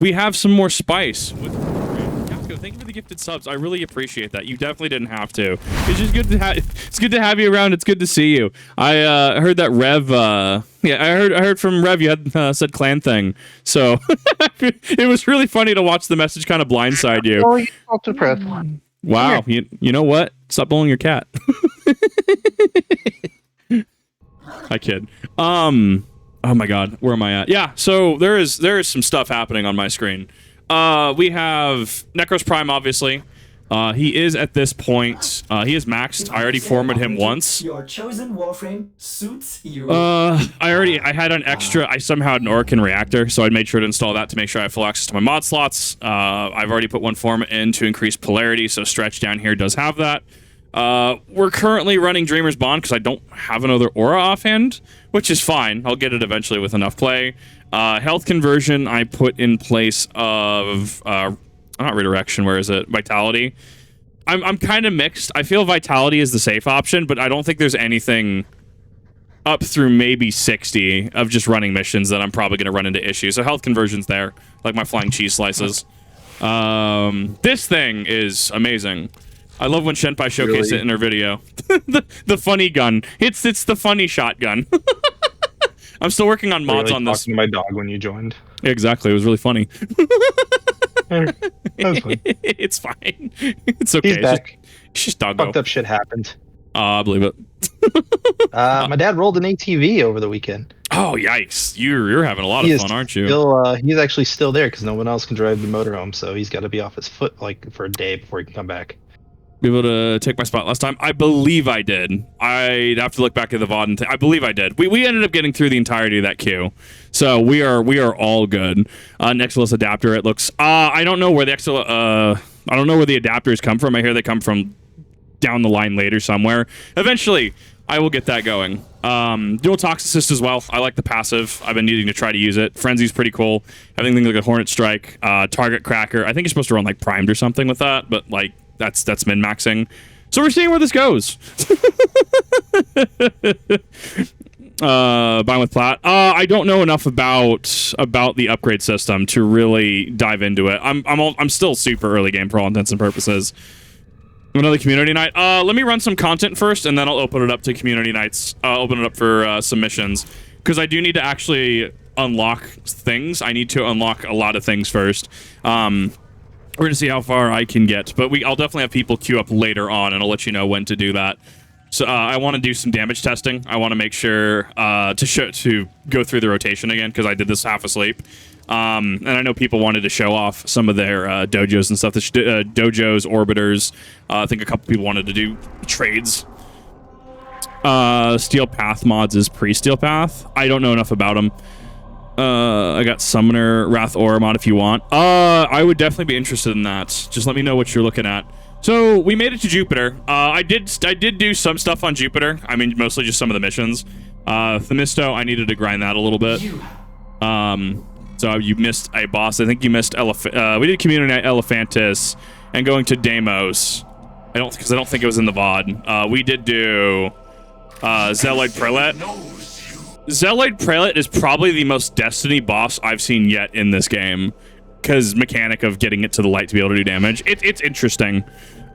we have some more spice. Thank you for the gifted subs. I really appreciate that. You definitely didn't have to. It's just good to have. It's good to have you around. It's good to see you. I heard that Rev. Yeah, I heard from Rev. You had said clan thing. So it was really funny to watch the message kind of blindside you. Oh, you talked to press. Wow. You know what? Stop blowing your cat. I kid. Oh my God. Where am I at? Yeah. So there is some stuff happening on my screen. We have Necros Prime, obviously. He is at this point. He is maxed. I already formatted him once. Your chosen Warframe suits you. I had an extra. I somehow had an Orokin reactor, so I made sure to install that to make sure I have full access to my mod slots. I've already put one format in to increase polarity, so Stretch down here does have that. We're currently running Dreamer's Bond because I don't have another aura offhand, which is fine. I'll get it eventually with enough play. Health conversion I put in place of not redirection. Where is it? Vitality. I'm kind of mixed. I feel Vitality is the safe option, but I don't think there's anything up through maybe 60 of just running missions that I'm probably going to run into issues. So health conversion's there, like my flying cheese slices. This thing is amazing. I love when Shenpai showcased it in her video. the funny gun. It's the funny shotgun. I'm still working on mods on this. Talking to my dog when you joined. Exactly. It was really funny. That was fun. It's fine. It's okay. He's back. It's just doggo. Fucked up shit happened. I believe it. My dad rolled an ATV over the weekend. Oh, yikes. You're having a lot of fun, aren't you? He's actually still there because no one else can drive the motorhome, so he's got to be off his foot like for a day before he can come back. Be able to take my spot last time? I believe I did. I'd have to look back at the VOD and I believe I did. We ended up getting through the entirety of that queue, so we are all good. Nexus adapter. It looks. I don't know where the I don't know where the adapters come from. I hear they come from down the line later somewhere. Eventually, I will get that going. Dual Toxicist as well. I like the passive. I've been needing to try to use it. Frenzy's pretty cool. Everything like a Hornet Strike, Target Cracker. I think you're supposed to run like Primed or something with that, but like. That's min-maxing. So we're seeing where this goes. Bind with Plat. I don't know enough about the upgrade system to really dive into it. I'm still super early game for all intents and purposes. Another community night. Let me run some content first, and then I'll open it up to community nights. Open it up for submissions because I do need to actually unlock things. I need to unlock a lot of things first. We're going to see how far I can get, but I'll definitely have people queue up later on, and I'll let you know when to do that. So I want to do some damage testing. I want to make sure to go through the rotation again, because I did this half asleep. And I know people wanted to show off some of their dojos and stuff. The dojos, orbiters. I think a couple people wanted to do trades. Steel Path mods is pre-Steel Path. I don't know enough about them. I got Summoner Wrath Aura mod if you want. I would definitely be interested in that. Just let me know what you're looking at. So we made it to Jupiter. I did do some stuff on Jupiter. I mean, mostly just some of the missions. Themisto, I needed to grind that a little bit. So you missed a boss. I think you missed we did Community Night Elephantis and going to Deimos. Because I don't think it was in the VOD. We did do Zealoid Prelate. Zealoid Prelate is probably the most Destiny boss I've seen yet in this game, because mechanic of getting it to the light to be able to do damage. It's interesting.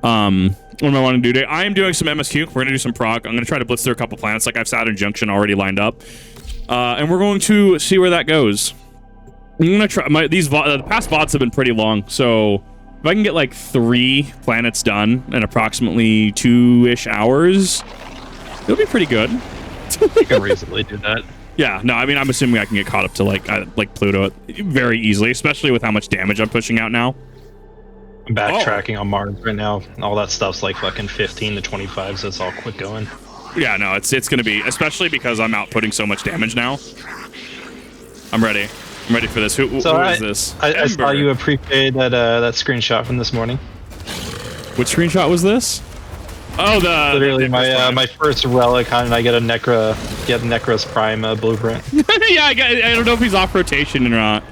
What am I wanting to do today? I am doing some MSQ. We're going to do some prog. I'm going to try to blitz through a couple planets. Like I have Saturn Junction already lined up. And we're going to see where that goes. I'm going to try. The past VODs have been pretty long, so if I can get like 3 planets done in approximately 2-ish hours, it'll be pretty good. You can reasonably do that. Yeah, no, I mean, I'm assuming I can get caught up to like Pluto very easily, especially with how much damage I'm pushing out now. I'm backtracking on Mars right now. All that stuff's like fucking 15 to 25, so it's all quick going. Yeah, no, it's gonna be, especially because I'm outputting so much damage now. I'm ready. I'm ready for this. Who is this? I saw you appreciate that screenshot from this morning. Which screenshot was this? Oh, literally my first relic, and I get a Necros Prime blueprint. Yeah, I don't know if he's off rotation or not.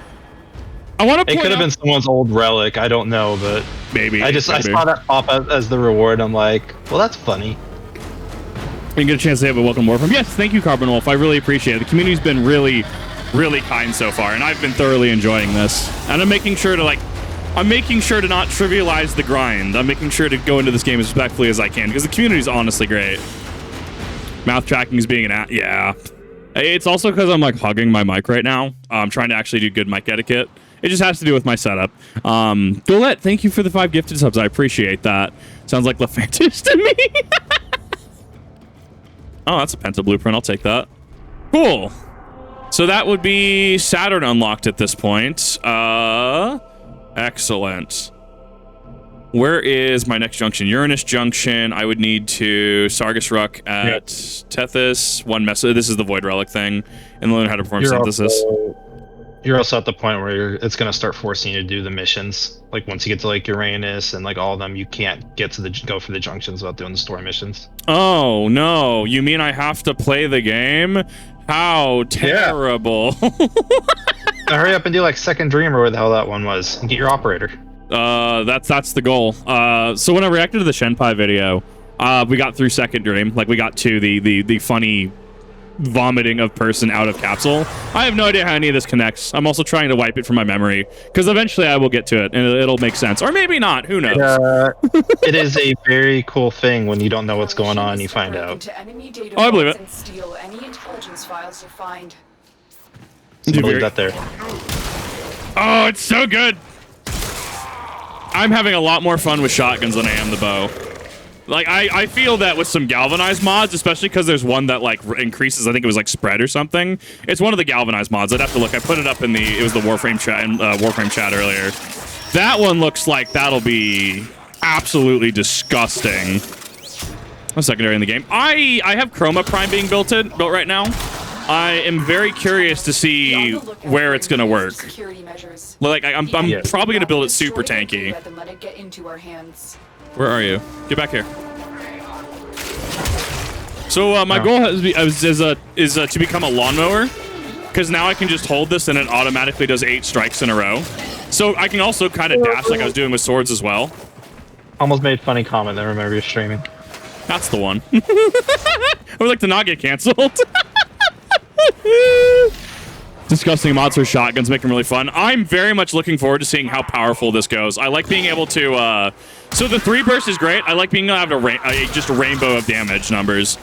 I want to. It could have been someone's old relic. I don't know, but maybe. I saw that pop up as the reward. I'm like, well, that's funny. You get a chance to have a welcome Warframe. Yes, thank you, Carbon Wolf. I really appreciate it. The community's been really really kind so far, and I've been thoroughly enjoying this. And I'm making sure to not trivialize the grind. I'm making sure to go into this game as respectfully as I can, because the community is honestly great. Mouth tracking is being yeah. It's also because I'm like hugging my mic right now. I'm trying to actually do good mic etiquette. It just has to do with my setup. Golette, thank you for the 5 gifted subs. I appreciate that. Sounds like LaFantis to me. Oh, that's a Penta blueprint. I'll take that. Cool. So that would be Saturn unlocked at this point. Excellent. Where is my next junction? Uranus Junction. I would need to Sargus Ruck at Tethys. One message. This is the Void Relic thing. And learn how to perform synthesis. You're also at the point where it's going to start forcing you to do the missions. Like once you get to like Uranus and like all of them, you can't get to go for the junctions without doing the story missions. Oh no! You mean I have to play the game? How terrible! Yeah. Now hurry up and do like Second Dream or where the hell that one was, and get your operator. That's the goal. So when I reacted to the Shenpai video, we got through Second Dream. Like we got to the funny vomiting of person out of capsule. I have no idea how any of this connects. I'm also trying to wipe it from my memory because eventually I will get to it and it'll make sense, or maybe not. Who knows? It is a very cool thing when you don't know what's going on and you find out. Oh, I believe it. Steal any intelligence files you find. So leave that there. Oh, it's so good. I'm having a lot more fun with shotguns than I am the bow. Like, I feel that with some galvanized mods, especially because there's one that, like, increases, I think it was, like, spread or something. It's one of the galvanized mods. I'd have to look. I put it up in it was the Warframe chat earlier. That one looks like that'll be absolutely disgusting. A secondary in the game. I have Chroma Prime being built right now. I am very curious to see where it's going to work. Like, I'm probably going to build it super tanky. Where are you? Get back here. So my goal is to become a lawnmower, because now I can just hold this and it automatically does 8 strikes in a row. So I can also kind of dash like I was doing with swords as well. Almost made funny comment. I remember you're streaming. That's the one. I would like to not get canceled. Disgusting mods for shotguns make them really fun. I'm very much looking forward to seeing how powerful this goes. I like being able to... so the 3 burst is great. I like being able to have just a rainbow of damage numbers.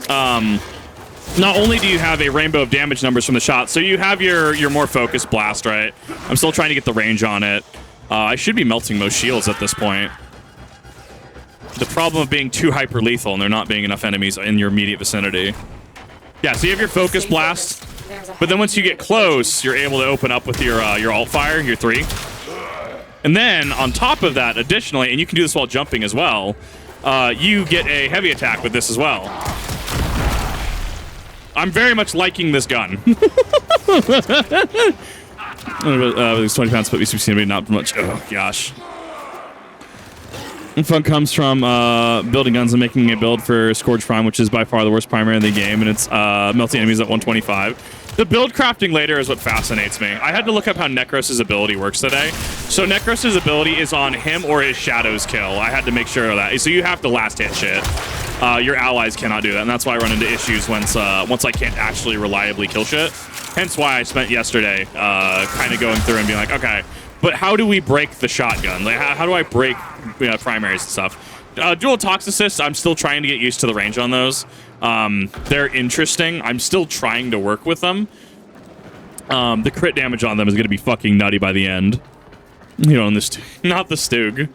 Not only do you have a rainbow of damage numbers from the shot, so you have your more focused blast, right? I'm still trying to get the range on it. I should be melting most shields at this point. The problem of being too hyper lethal and there not being enough enemies in your immediate vicinity. Yeah, so you have your focus blast, but then once you get close, you're able to open up with your alt fire, your 3. And then on top of that, additionally, and you can do this while jumping as well, you get a heavy attack with this as well. I'm very much liking this gun. It's 20 pounds, but we see not much. Oh gosh. And fun comes from building guns and making a build for Scourge Prime, which is by far the worst primary in the game, and it's melting enemies at 125. The build crafting later is what fascinates me. I had to look up how Necros' ability works today. So Necros' ability is on him or his Shadow's kill. I had to make sure of that. So you have to last hit shit. Your allies cannot do that, and that's why I run into issues once I can't actually reliably kill shit. Hence why I spent yesterday kind of going through and being like, okay, but how do we break the shotgun? Like, how do I break primaries and stuff? Dual Toxicists, I'm still trying to get used to the range on those. They're interesting. I'm still trying to work with them. The crit damage on them is going to be fucking nutty by the end. You know, not the Stug.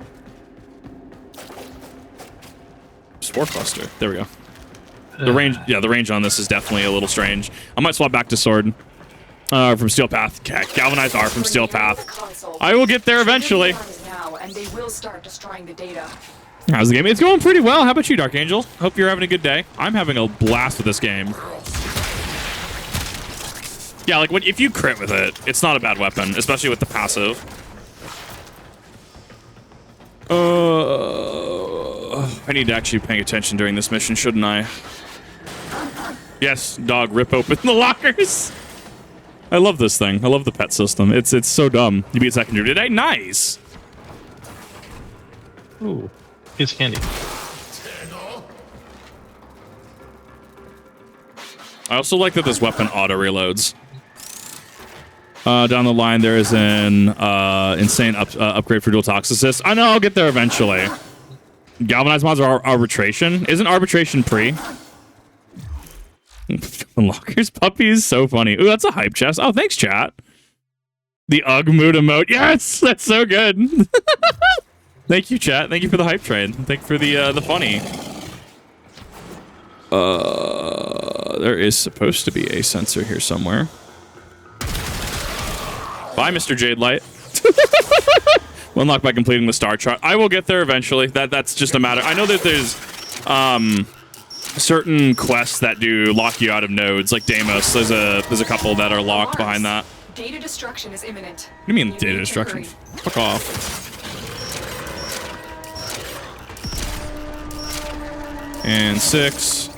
Spore Cluster. There we go. The range, yeah, the range on this is definitely a little strange. I might swap back to Sword. From Steel Path. Galvanized R from Steel Path. I will get there eventually. And they will start destroying the data. How's the game? It's going pretty well. How about you, Dark Angel? Hope you're having a good day. I'm having a blast with this game. Yeah, like if you crit with it, it's not a bad weapon, especially with the passive. I need to actually be paying attention during this mission, shouldn't I? Yes, dog, rip open the lockers. I love this thing. I love the pet system. It's so dumb. You beat second today? Nice. Ooh, piece of candy. I also like that this weapon auto reloads. Down the line, there is an insane upgrade for dual toxicist. I know I'll get there eventually. Galvanized mods are arbitration. Isn't arbitration pre? Unlockers puppies, so funny. Ooh, that's a hype chest. Oh, thanks, chat. The Ugg mood emote. Yes, that's so good. Thank you, chat. Thank you for the hype train. Thank you for the funny. There is supposed to be a sensor here somewhere. Bye, Mr. Jade Light. Unlock by completing the star chart. I will get there eventually. That's just a matter. I know that there's certain quests that do lock you out of nodes, like Deimos. There's a couple that are locked behind that. Data destruction is imminent. What do you mean data destruction? Fuck off. And 6.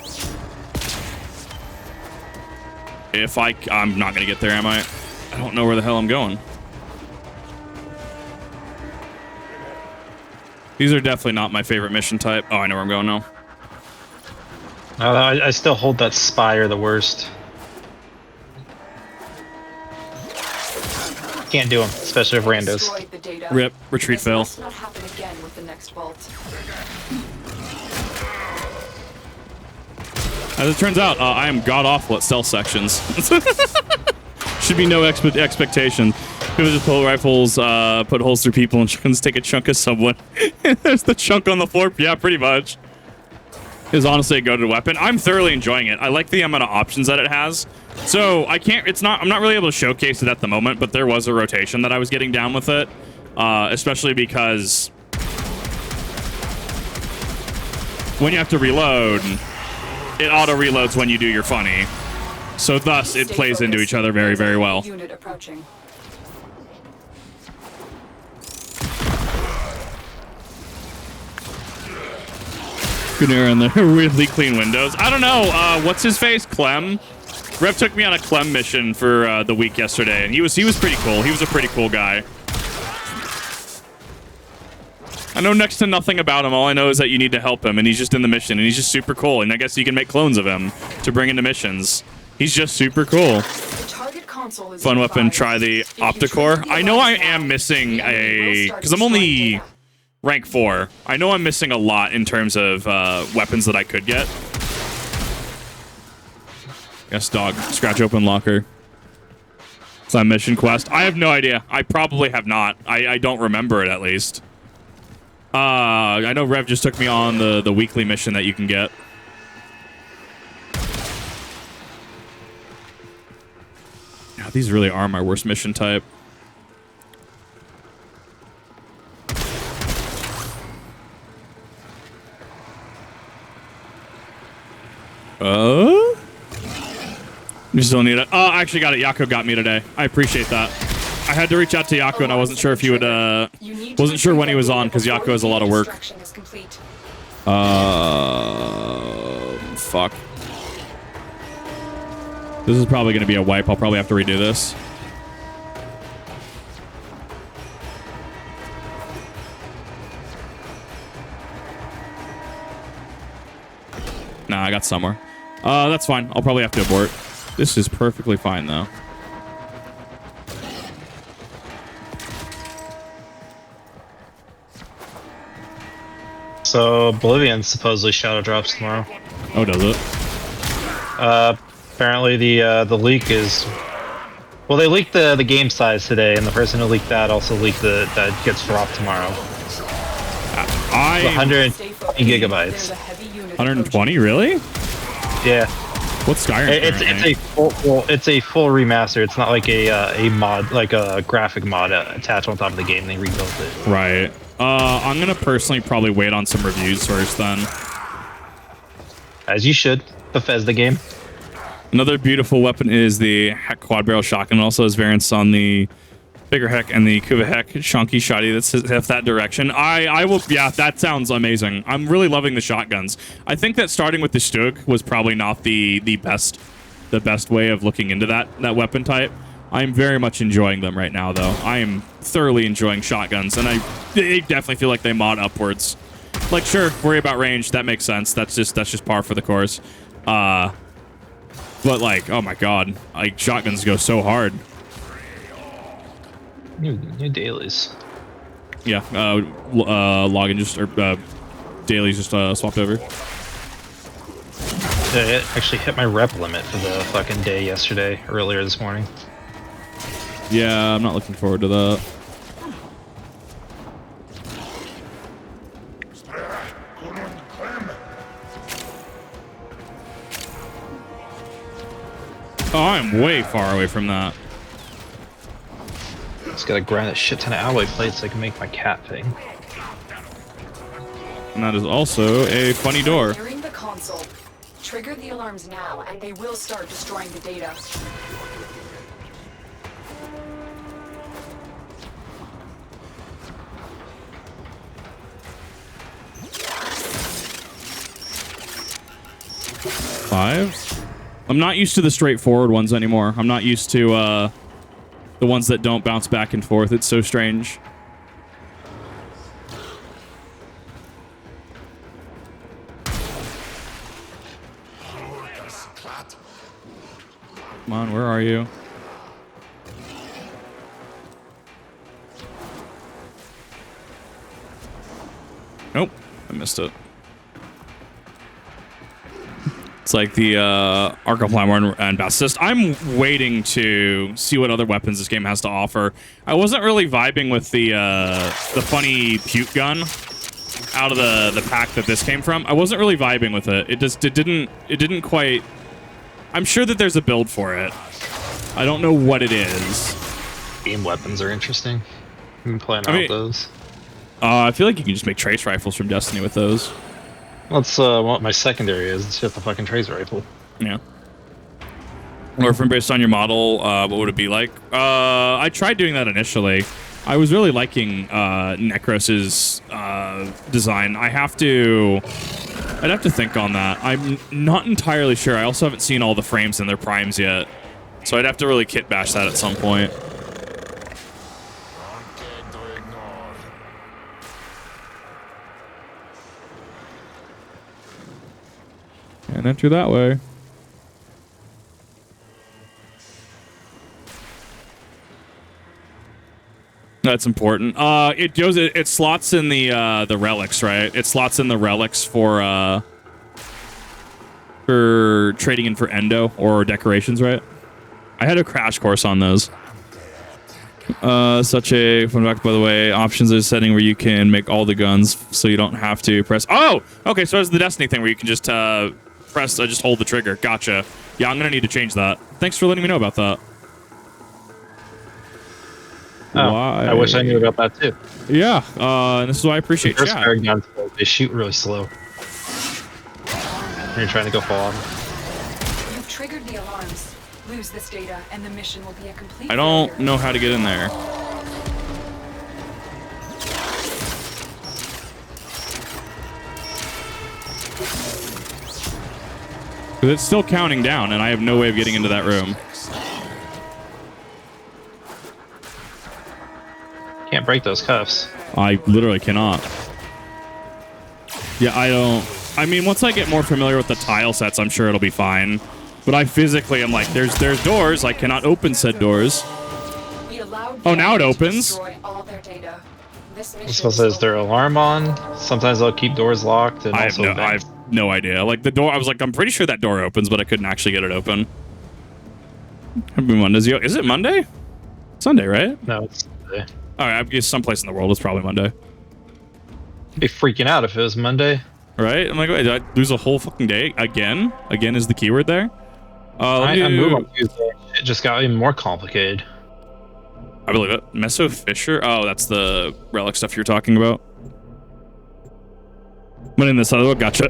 If I'm not gonna get there, am I? I don't know where the hell I'm going. These are definitely not my favorite mission type. Oh, I know where I'm going now. I still hold that Spire the worst. Can't do them, especially if randos. Destroyed the data. Rip, retreat This fail. must not happen again with the next vault. As it turns out, I am god-awful at stealth sections. Should be no expectation. People just pull rifles, put holes through people, and just take a chunk of someone. There's the chunk on the floor. Yeah, pretty much. Is honestly a go-to weapon. I'm thoroughly enjoying it. I like the amount of options that it has. So I can't. I'm not really able to showcase it at the moment, but there was a rotation that I was getting down with it, especially because when you have to reload, it auto reloads when you do your funny. So thus, it plays into each other very, very well. Unit approaching. Good air in there. Really clean windows. I don't know. What's his face? Clem. Rev took me on a Clem mission for the week yesterday, and he was pretty cool. He was a pretty cool guy. I know next to nothing about him. All I know is that you need to help him, and he's just in the mission, and he's just super cool. And I guess you can make clones of him to bring into missions. He's just super cool. The target console is Fun weapon. advised. Try the If you Opticore. trigger the I know I alarm am now, missing the enemy will a start because I'm destroying only data. rank 4. I know I'm missing a lot in terms of weapons that I could get. Yes, dog. Scratch open locker. Is that mission quest? I have no idea. I probably have not. I don't remember it at least. I know Rev just took me on the weekly mission that you can get. Yeah, these really are my worst mission type. You still need it. Oh, I actually got it. Yako got me today. I appreciate that. I had to reach out to Yako, and I wasn't sure if he would. Wasn't sure when he was on because Yako has a lot of work. Fuck. This is probably going to be a wipe. I'll probably have to redo this. Nah, I got somewhere. That's fine. I'll probably have to abort. This is perfectly fine, though. So Oblivion supposedly shadow drops tomorrow. Oh, does it? Apparently the leak is. Well, they leaked the game size today, and the person who leaked that also leaked that gets dropped tomorrow. 120 gigabytes. 120, really? Yeah. What's Skyrim? It's a full remaster. It's not like a mod, like a graphic mod attached on top of the game. They rebuilt it. Right. I'm gonna personally probably wait on some reviews first, then. As you should. Bethesda game. Another beautiful weapon is the Heck quad barrel shotgun. It also has variants on the bigger Heck and the Kuva Heck chunky shotty that's that direction. I will. Yeah, that sounds amazing. I'm really loving the shotguns. I think that starting with the Stug was probably not the best way of looking into that weapon type. I'm very much enjoying them right now, though. I am thoroughly enjoying shotguns, and they definitely feel like they mod upwards. Like, sure, worry about range. That makes sense. That's just par for the course. But like, oh my god, like shotguns go so hard. New dailies. Yeah, login just or dailies just swapped over. I actually hit my rep limit for the fucking day yesterday, earlier this morning. Yeah, I'm not looking forward to that. Oh, I'm way far away from that. Just gotta grind a shit ton of alloy plates so I can make my cat thing. And that is also a funny door. Nearing the console. Trigger the alarms now, and they will start destroying the data. Five? I'm not used to the straightforward ones anymore. I'm not used to the ones that don't bounce back and forth. It's so strange. Come on, where are you? Nope, I missed it. It's like the Arcoplamor and Bassist. I'm waiting to see what other weapons this game has to offer. I wasn't really vibing with the funny puke gun out of the pack that this came from. I wasn't really vibing with it. It didn't quite. I'm sure that there's a build for it. I don't know what it is. Beam weapons are interesting. I've been playing out those. I feel like you can just make trace rifles from Destiny with those. That's what my secondary is. It's just a fucking tracer rifle. Yeah. Or from based on your model, what would it be like? I tried doing that initially. I was really liking Necros's design. I'd have to think on that. I'm not entirely sure. I also haven't seen all the frames in their primes yet. So I'd have to really kit bash that at some point. And enter that way. That's important. It slots in the relics, right? It slots in the relics for trading in for endo or decorations, right? I had a crash course on those. Such a fun fact, by the way. Options is a setting where you can make all the guns, so you don't have to press. Oh, okay. So it's the Destiny thing where you can just press. Just hold the trigger. Gotcha. Yeah, I'm gonna need to change that. Thanks for letting me know about that. Oh, Why? I wish I knew about that too. Yeah, and this is why I appreciate First chat. fire guns, they shoot really slow. When you're trying to go forward. You've triggered the alarms. Lose this data, and the mission will be a complete I don't failure. know how to get in there. Because it's still counting down, and I have no way of getting into that room. Can't break those cuffs. I literally cannot. Yeah, I don't. I mean, once I get more familiar with the tile sets, I'm sure it'll be fine. But I physically am like, there's doors. I cannot open said doors. Oh, now it opens. This one says their alarm on. Sometimes they'll keep doors locked. And I have no idea. Like the door, I was like, I'm pretty sure that door opens, but I couldn't actually get it open. Happy Mondays. Is it Monday? Sunday, right? No, it's Sunday. All right, I guess someplace in the world it's probably Monday. Be freaking out if it was Monday. Right? I'm like, wait, did I lose a whole fucking day again? Again is the keyword there. I moved on Tuesday. It just got even more complicated. I believe it. Meso Fisher. Oh, that's the relic stuff you're talking about. But in this other one, gotcha.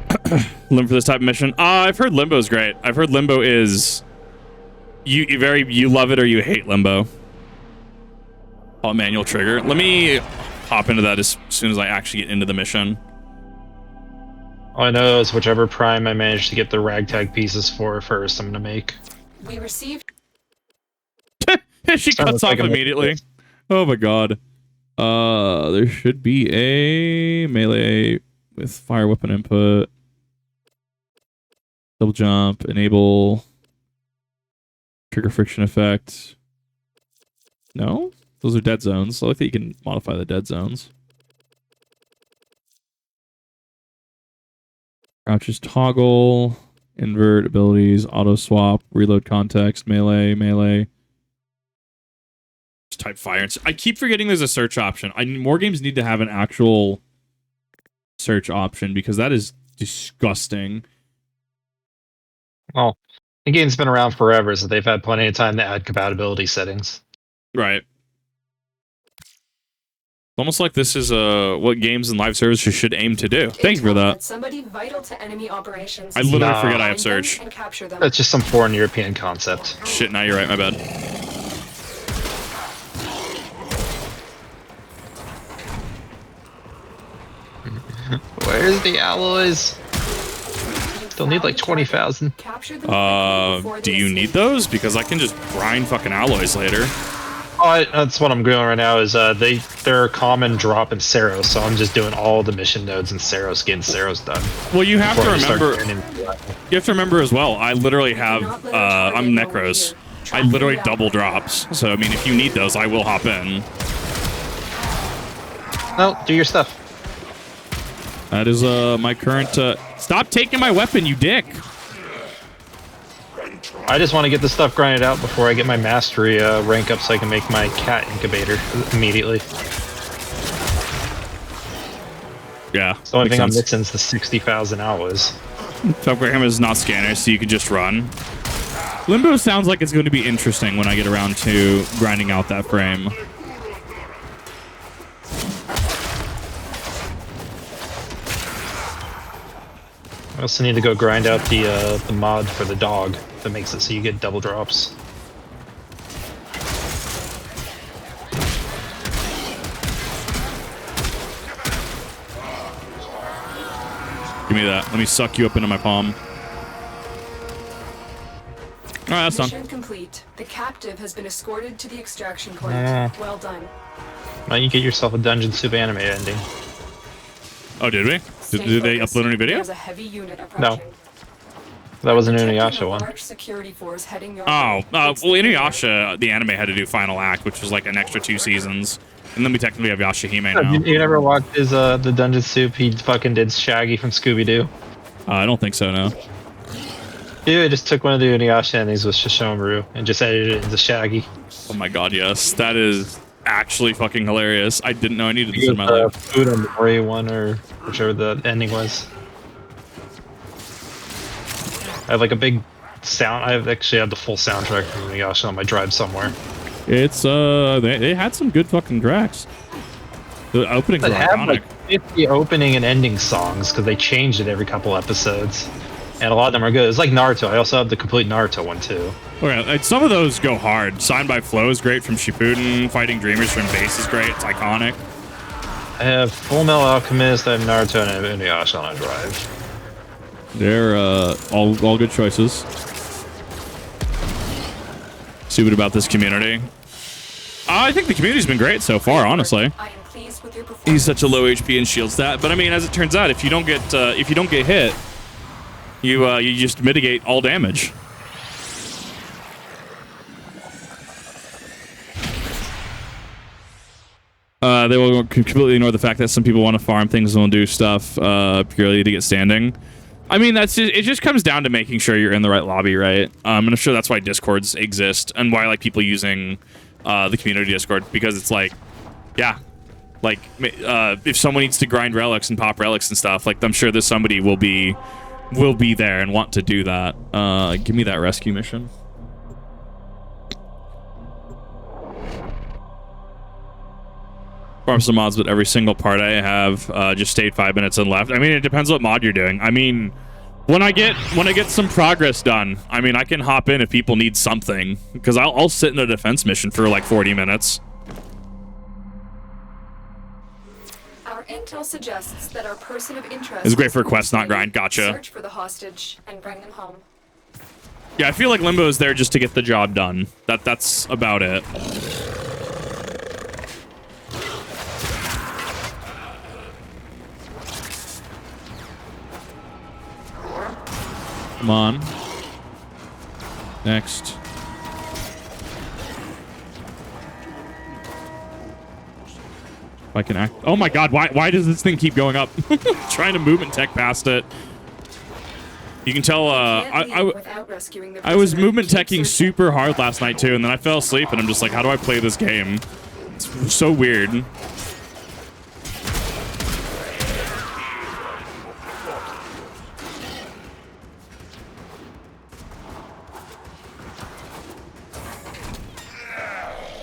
Limbo for this type of mission. I've heard Limbo's great. I've heard Limbo is you love it or you hate Limbo. Oh, manual trigger. Let me hop into that as soon as I actually get into the mission. All I know is whichever prime I manage to get the ragtag pieces for first, I'm gonna make. We received. She cuts off immediately. Oh my god. There should be a melee with fire weapon input. Double jump, enable trigger friction effect. No? Those are dead zones. I like that you can modify the dead zones. Crouches toggle, invert abilities, auto swap, reload context, melee. Just type fire. I keep forgetting there's a search option. More games need to have an actual search option because that is disgusting. Well, the game's been around forever, so they've had plenty of time to add compatibility settings. Right. Almost like this is what games and live services should aim to do. Thank you for that. Somebody vital to enemy operations. I literally forget I have search. And capture them. That's just some foreign European concept. Shit, now you're right, my bad. Where's the alloys? Still need like 20,000. Do you need those? Because I can just grind fucking alloys later. Oh, that's what I'm doing right now. Is they're a common drop in Saros, so I'm just doing all the mission nodes in Saros, getting Saros done. Well, you have to before I start remember. getting into that. You have to remember as well. I literally have. I'm Necros. I literally double drops. So I mean, if you need those, I will hop in. No, do your stuff. That is my current. Stop taking my weapon, you dick. I just want to get the stuff grinded out before I get my mastery rank up so I can make my cat incubator immediately. Yeah. The only makes thing I'm sense. missing is the 60,000 alloys. Warframe is not scanner, so you can just run. Limbo sounds like it's going to be interesting when I get around to grinding out that frame. I also need to go grind out the mod for the dog that makes it so you get double drops. Give me that. Let me suck you up into my palm. Alright, that's done. Mission complete. The captive has been escorted to the extraction point. Well done. Why don't you get yourself a Dungeon Soup anime ending? Oh, did we? Did they upload any video? There's a heavy unit approaching. That was an Protecting Inuyasha a one. large security force heading your Oh, way. well, Inuyasha, the anime had to do Final Act, which was like an extra 2 seasons. And then we technically have Yashahime now. You never watched his the Dungeon Soup? He fucking did Shaggy from Scooby-Doo. I don't think so, no. Dude, I just took one of the Inuyasha endings with Shishomaru and just edited it into Shaggy. Oh my god, yes. That is actually fucking hilarious. I didn't know I needed this in my The life. Food and Mori one, or whichever the ending was. I have like a big sound. I actually have the full soundtrack from Inuyasha on my drive somewhere. It's, they had some good fucking tracks. The openings are They have iconic. like 50 opening and ending songs because they changed it every couple episodes. And a lot of them are good. It's like Naruto. I also have the complete Naruto one too. Okay, like, some of those go hard. Signed by Flow is great from Shippuden. Fighting Dreamers from Base is great. It's iconic. I have Full Metal Alchemist, I have Naruto, and I have Inuyasha on a drive. They're all good choices. Stupid about this community. I think the community's been great so far, honestly. I am pleased with your performance. He's such a low HP and shield stat, but I mean, as it turns out, if you don't get hit, you just mitigate all damage. They will completely ignore the fact that some people want to farm things and will do stuff purely to get standing. I mean, it just comes down to making sure you're in the right lobby, right? And I'm sure that's why Discords exist and why I like people using the community Discord, because it's like, yeah, like if someone needs to grind relics and pop relics and stuff, like I'm sure that somebody will be there and want to do that. Give me that rescue mission. Farm some mods, but every single part I have just stayed 5 minutes and left. I mean, it depends what mod you're doing. I mean, when I get some progress done, I mean, I can hop in if people need something, because I'll sit in a defense mission for like 40 minutes. Our intel suggests that our person of interest It's great for quest, not grind. Gotcha. Search for the hostage and bring them home. Yeah, I feel like Limbo is there just to get the job done. That's about it. Come on. Next. If I can act. Oh my god, why does this thing keep going up? Trying to movement tech past it. You can tell I was movement teching super hard last night too, and then I fell asleep and I'm just like, how do I play this game? It's so weird.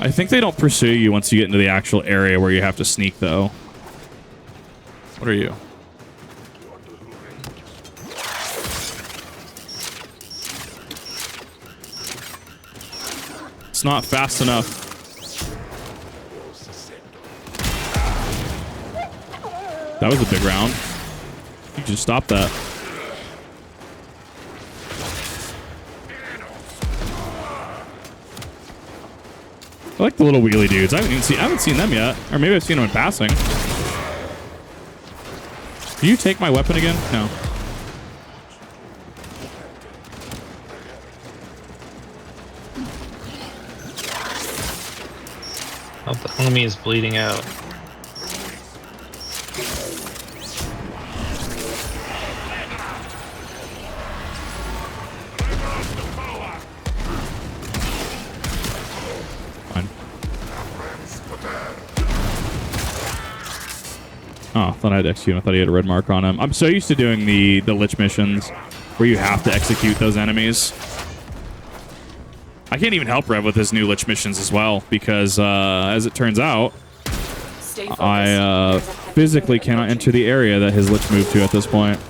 I think they don't pursue you once you get into the actual area where you have to sneak, though. What are you? It's not fast enough. That was a big round. You just stop that. I like the little wheelie dudes. I haven't seen them yet. Or maybe I've seen them in passing. Do you take my weapon again? No. Oh, the homie is bleeding out. Oh, I thought I had to execute. I thought he had a red mark on him. I'm so used to doing the Lich missions where you have to execute those enemies. I can't even help Rev with his new Lich missions as well because, as it turns out, I physically cannot enter the area that his Lich moved to at this point.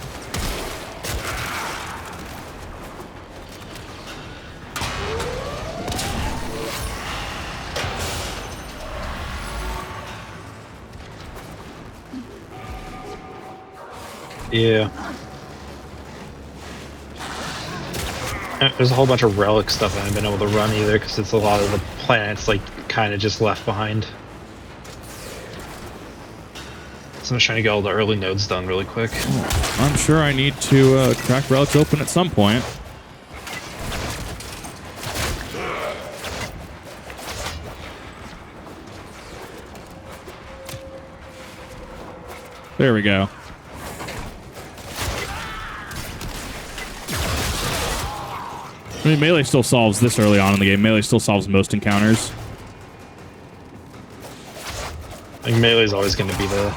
Yeah. There's a whole bunch of relic stuff I haven't been able to run either because it's a lot of the planets like kind of just left behind. So I'm just trying to get all the early nodes done really quick. Oh, I'm sure I need to crack relics open at some point. There we go. I mean, melee still solves this early on in the game. Melee still solves most encounters. I think melee is always going to be the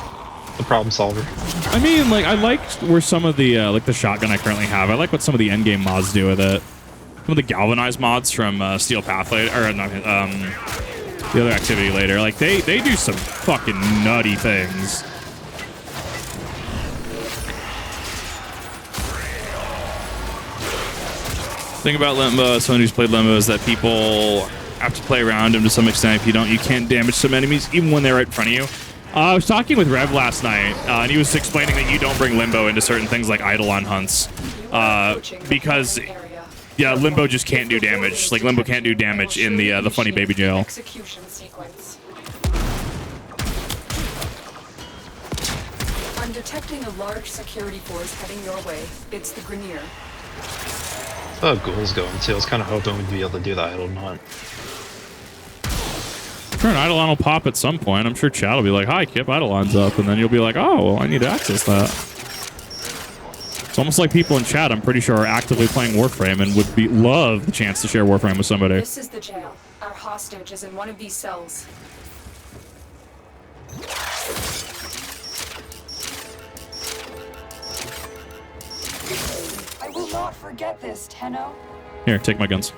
problem solver. I mean, like, I like where some of the like the shotgun I currently have. I like what some of the endgame mods do with it. Some of the galvanized mods from Steel Path later, or not, the other activity later. Like they do some fucking nutty things. The thing about Limbo, someone who's played Limbo, is that people have to play around him to some extent. If you don't, you can't damage some enemies, even when they're right in front of you. I was talking with Rev last night, and he was explaining that you don't bring Limbo into certain things like Eidolon hunts, because, yeah, Limbo just can't do damage. Like, Limbo can't do damage in the funny baby jail. Execution sequence. I'm detecting a large security force heading your way. It's the Grenier. Oh, Ghoul's going too. I was kind of hoping we'd be able to do the Eidolon hunt. I'm sure an Eidolon will pop at some point. I'm sure Chad will be like, hi, Kip, Eidolon's up. And then you'll be like, oh, well, I need to access that. It's almost like people in chat, I'm pretty sure, are actively playing Warframe and would love the chance to share Warframe with somebody. This is the jail. Our hostage is in one of these cells. I will not forget this, Tenno. Here, take my guns.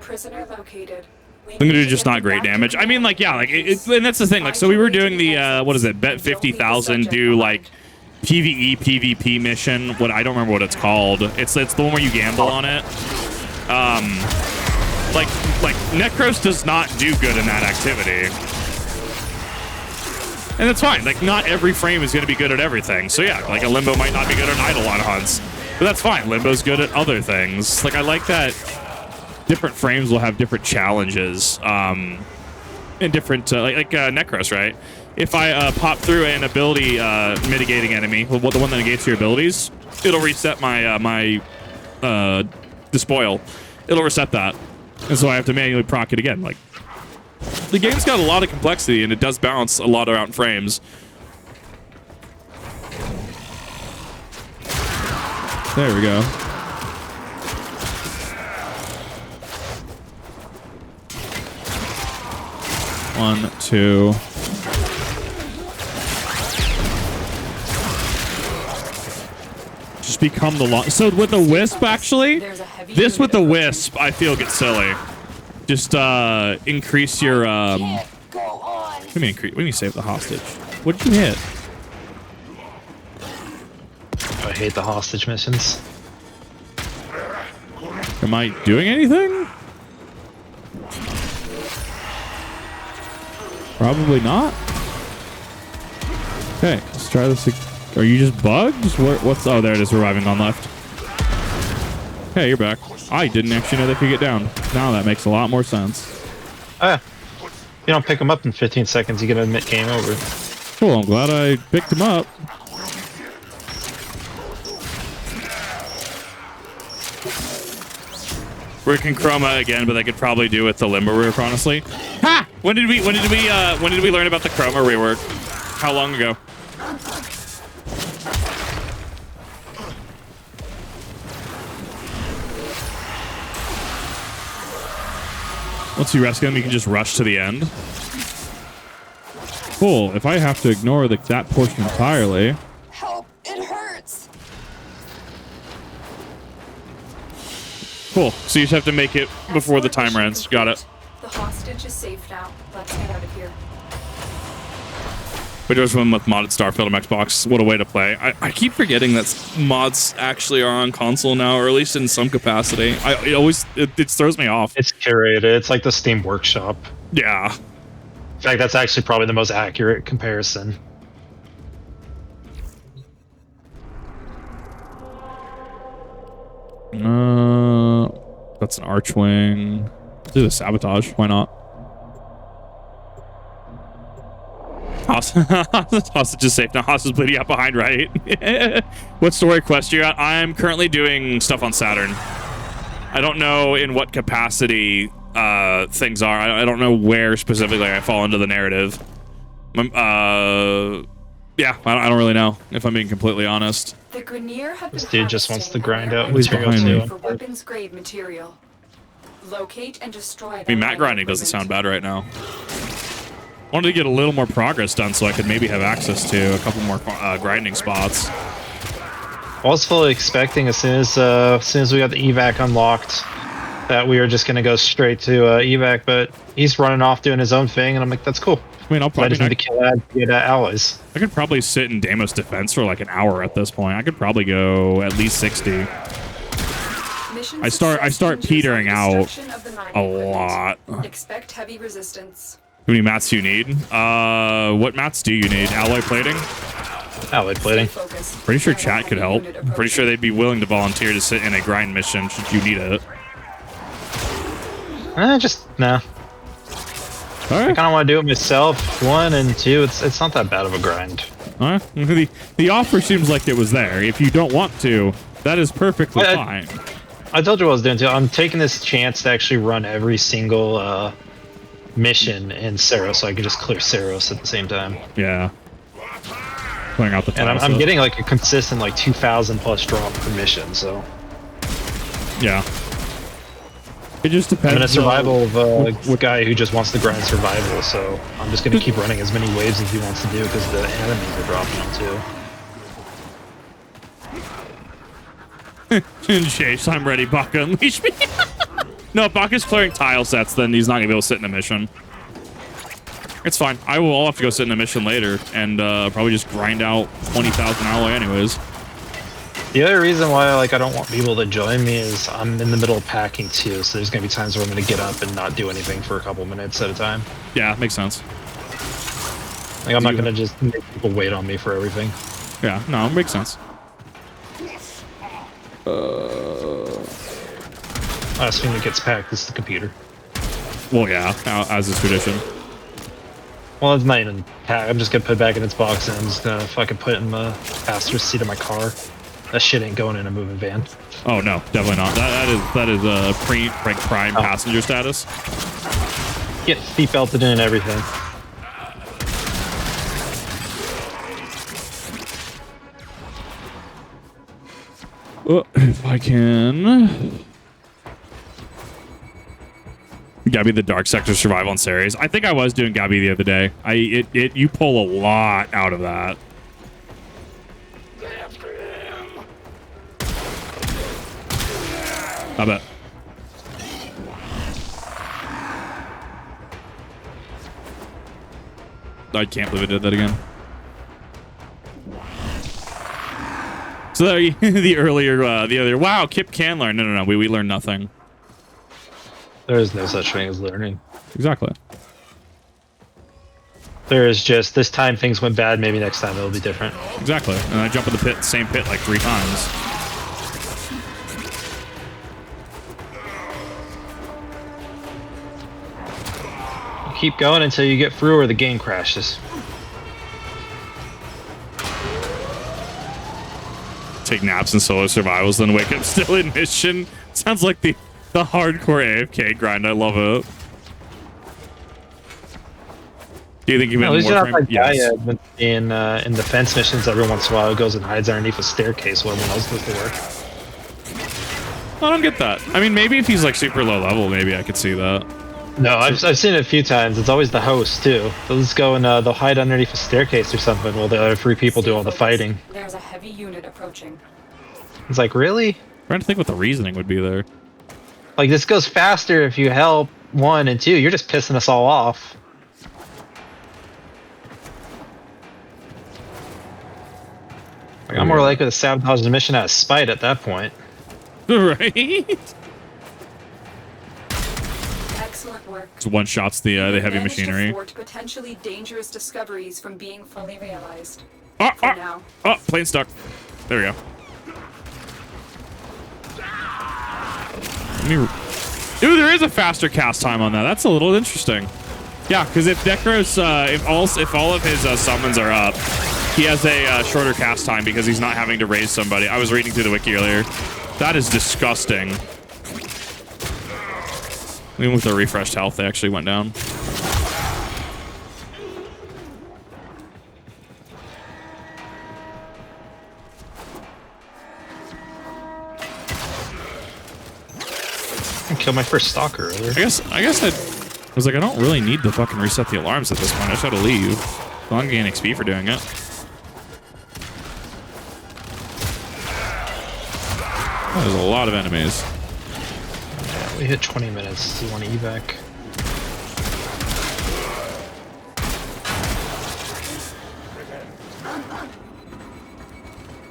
Prisoner located. I'm gonna do just not great damage. I mean, like, yeah, like, and that's the thing. Like, so we were doing the, what is it, bet 50,000, do, like, PvE, PvP mission. I don't remember what it's called. It's the one where you gamble on it. Like, Necros does not do good in that activity. And it's fine. Like, not every frame is gonna be good at everything. So, yeah, like, a Limbo might not be good at Eidolon hunts. But that's fine. Limbo's good at other things. Like, I like that different frames will have different challenges, and different, like Necros, right? If I pop through an ability mitigating enemy, the one that negates your abilities, it'll reset my Despoil. It'll reset that. And so I have to manually proc it again. Like, The game's got a lot of complexity, and it does balance a lot around frames. There we go. One, two. Just become the long. So with the wisp, actually, this with the wisp, I feel gets silly. Just increase your. What do you mean increase? What do you mean save the hostage? What did you hit? I hate the hostage missions. Am I doing anything? Probably not. Okay, let's try this. Are you just bugged? What's? Oh, there it is. Reviving on left. Hey, you're back. I didn't actually know they could get down. Now that makes a lot more sense. Oh, yeah. You don't pick them up in 15 seconds, you get a game over. Cool. I'm glad I picked him up. Working chroma again, but I could probably do with the limbo rework, honestly. Ha! When did we learn about the chroma rework? How long ago? Once you rescue them, you can just rush to the end. Cool. If I have to ignore that portion entirely. Help! It hurts. Cool. So you just have to make it before the timer ends. Got it. The hostage is safe now. Let's get out of here. Windows One with modded Starfield on Xbox. What a way to play. I keep forgetting that mods actually are on console now, or at least in some capacity. It throws me off. It's curated. It's like the Steam Workshop. Yeah. In fact, that's actually probably the most accurate comparison. That's an Archwing. Let's do the Sabotage. Why not? Hostage is safe now. Hostage is bleeding out behind, right? What story quest you got? I'm currently doing stuff on Saturn. I don't know in what capacity things are. I don't know where specifically I fall into the narrative. Yeah, I don't really know, if I'm being completely honest. The Grenier have This been dude just wants to harvesting grind out He's material behind me. too. for weapons grade material. Locate and destroy. I mean, mat grinding doesn't sound bad right now. Wanted to get a little more progress done so I could maybe have access to a couple more grinding spots. I was fully expecting as soon as we got the evac unlocked that we were just gonna go straight to evac, but he's running off doing his own thing, and I'm like, that's cool. I mean, I just need to kill ads to get allies. I could probably sit in Deimos defense for like an hour at this point. I could probably go at least 60. I start petering out a lot. Expect heavy resistance. How many mats do you need? What mats do you need? Alloy plating? Alloy plating. Pretty sure chat could help. Pretty sure they'd be willing to volunteer to sit in a grind mission should you need it. Just nah. All I right. kind of want to do it myself. 1 and 2, it's not that bad of a grind. All right. The offer seems like it was there. If you don't want to, that is perfectly fine. I told you what I was doing too. I'm taking this chance to actually run every single mission in Ceros, so I can just clear Ceros at the same time. Yeah. Putting out the And I'm getting like a consistent like 2,000 plus drop per mission, so. Yeah. It just depends. I'm in a survival of a guy who just wants to grind survival, so I'm just going to keep running as many waves as he wants to do because the enemies are dropping them too. In chase, I'm ready, Baka. Unleash me. No, if Baka's clearing tile sets, then he's not going to be able to sit in a mission. It's fine. I'll have to go sit in a mission later and probably just grind out 20,000 alloy anyways. The other reason why like I don't want people to join me is I'm in the middle of packing too, so there's gonna be times where I'm gonna get up and not do anything for a couple minutes at a time. Yeah, makes sense. Like I'm not gonna just make people wait on me for everything. Yeah, no, it makes sense. Last thing that gets packed is the computer. Well, yeah, as is tradition. Well, it's not even packed. I'm just gonna put it back in its box and I'm just gonna fucking put it in the passenger seat of my car. That shit ain't going in a moving van. Oh no, definitely not. That is prime passenger status. Get seat belted in and everything. Oh, if I can. Gabby, the Dark Sector survival in series. I think I was doing Gabby the other day. You pull a lot out of that. I bet. I can't believe I did that again. So there you, the other. Wow, Kip can learn. No. We learned nothing. There is no such thing as learning. Exactly. There is just this time things went bad. Maybe next time it'll be different. Exactly. And I jump in the same pit like 3 times. You keep going until you get through or the game crashes. Take naps and solo survivals, then wake up still in mission. Sounds like the hardcore AFK grind. I love it. Do you think you've been He's not Warframe? like Yes. in defense missions every once in a while. He goes and hides underneath a staircase while everyone else does the work. I don't get that. I mean, maybe if he's like super low level, maybe I could see that. No, I've seen it a few times. It's always the host too. They'll just go and they'll hide underneath a staircase or something while the other 3 people do all the fighting. There's a heavy unit approaching. It's like, really? I'm trying to think what the reasoning would be there. Like, this goes faster if you help 1 and 2. You're just pissing us all off. Like, I'm more likely to sabotage the mission out of spite at that point. Right? Excellent work. Just one shots the heavy Managed to machinery. thwart potentially dangerous discoveries from being fully realized. Oh, For now. plane stuck. There we go. Ooh, there is a faster cast time on that. That's a little interesting. Yeah, because if Necros, if all of his summons are up, he has a shorter cast time because he's not having to raise somebody. I was reading through the wiki earlier. That is disgusting. Even with the refreshed health, they actually went down. I killed my first stalker earlier. I guess I was like, I don't really need to fucking reset the alarms at this point. I just had to leave. I don't gain XP for doing it. Oh, there's a lot of enemies. Yeah, we hit 20 minutes. Do you want to evac?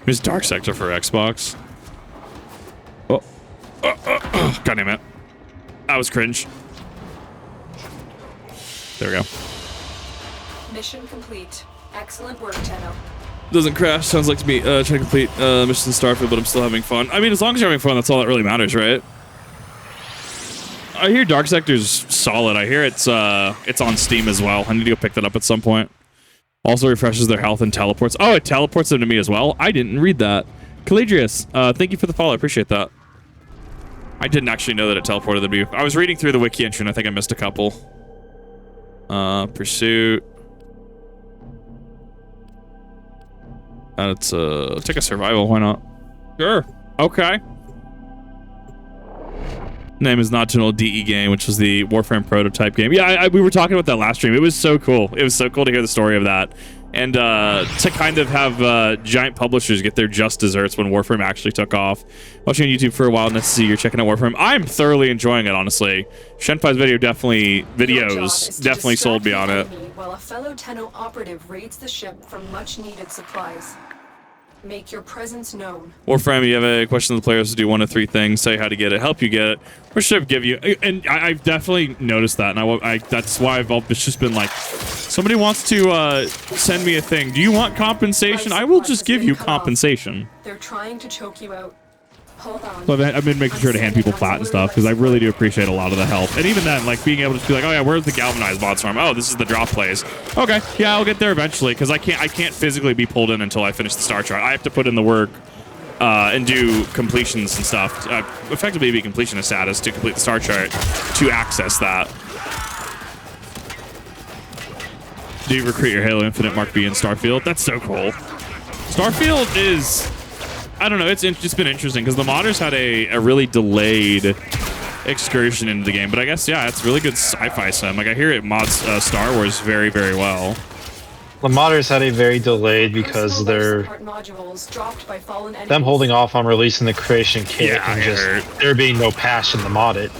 There's Dark Sector for Xbox. Oh. God damn it. That was cringe. There we go. Mission complete. Excellent work, Tenno. Doesn't crash. Sounds like to me. Trying to complete mission Starfield, but I'm still having fun. I mean, as long as you're having fun, that's all that really matters, right? I hear Dark Sector's solid. I hear it's on Steam as well. I need to go pick that up at some point. Also refreshes their health and teleports. Oh, it teleports them to me as well. I didn't read that. Calidrius, thank you for the follow. I appreciate that. I didn't actually know that it teleported them to you. I was reading through the wiki entry and I think I missed a couple. Pursuit. Let's take a survival. Why not? Sure. Okay. Name is not General DE game, which was the Warframe prototype game. Yeah, we were talking about that last stream. It was so cool. It was so cool to hear the story of that. And to kind of have giant publishers get their just desserts when Warframe actually took off. Watching on YouTube for a while, nice to see you're checking out Warframe. I'm thoroughly enjoying it, honestly. Shenpai's definitely sold me on it. While a fellow Tenno operative raids the ship for much-needed supplies. Make your presence known. Warframe, you have a question of the players to do 1 of 3 things, say how to get it, help you get it, or should give you. And I've definitely noticed that, and that's why I've just been like, somebody wants to send me a thing. Do you want compensation? I will just give you compensation. They're trying to choke you out. Hold on. So I've been making sure to hand people plat and stuff because I really do appreciate a lot of the help. And even then, like being able to be like, oh yeah, where's the galvanized mods from? Oh, this is the drop place. Okay, yeah, I'll get there eventually because I can't physically be pulled in until I finish the star chart. I have to put in the work and do completions and stuff. Effectively, be completionist status to complete the star chart to access that. Do you recruit your Halo Infinite Mark B in Starfield? That's so cool. Starfield is, I don't know, it's been interesting because the modders had a really delayed excursion into the game, but I guess, yeah, it's really good sci-fi sim. Like, I hear it mods Star Wars very, very well. The modders had a very delayed because they're them holding off on releasing the creation kit and just there being no passion to mod it.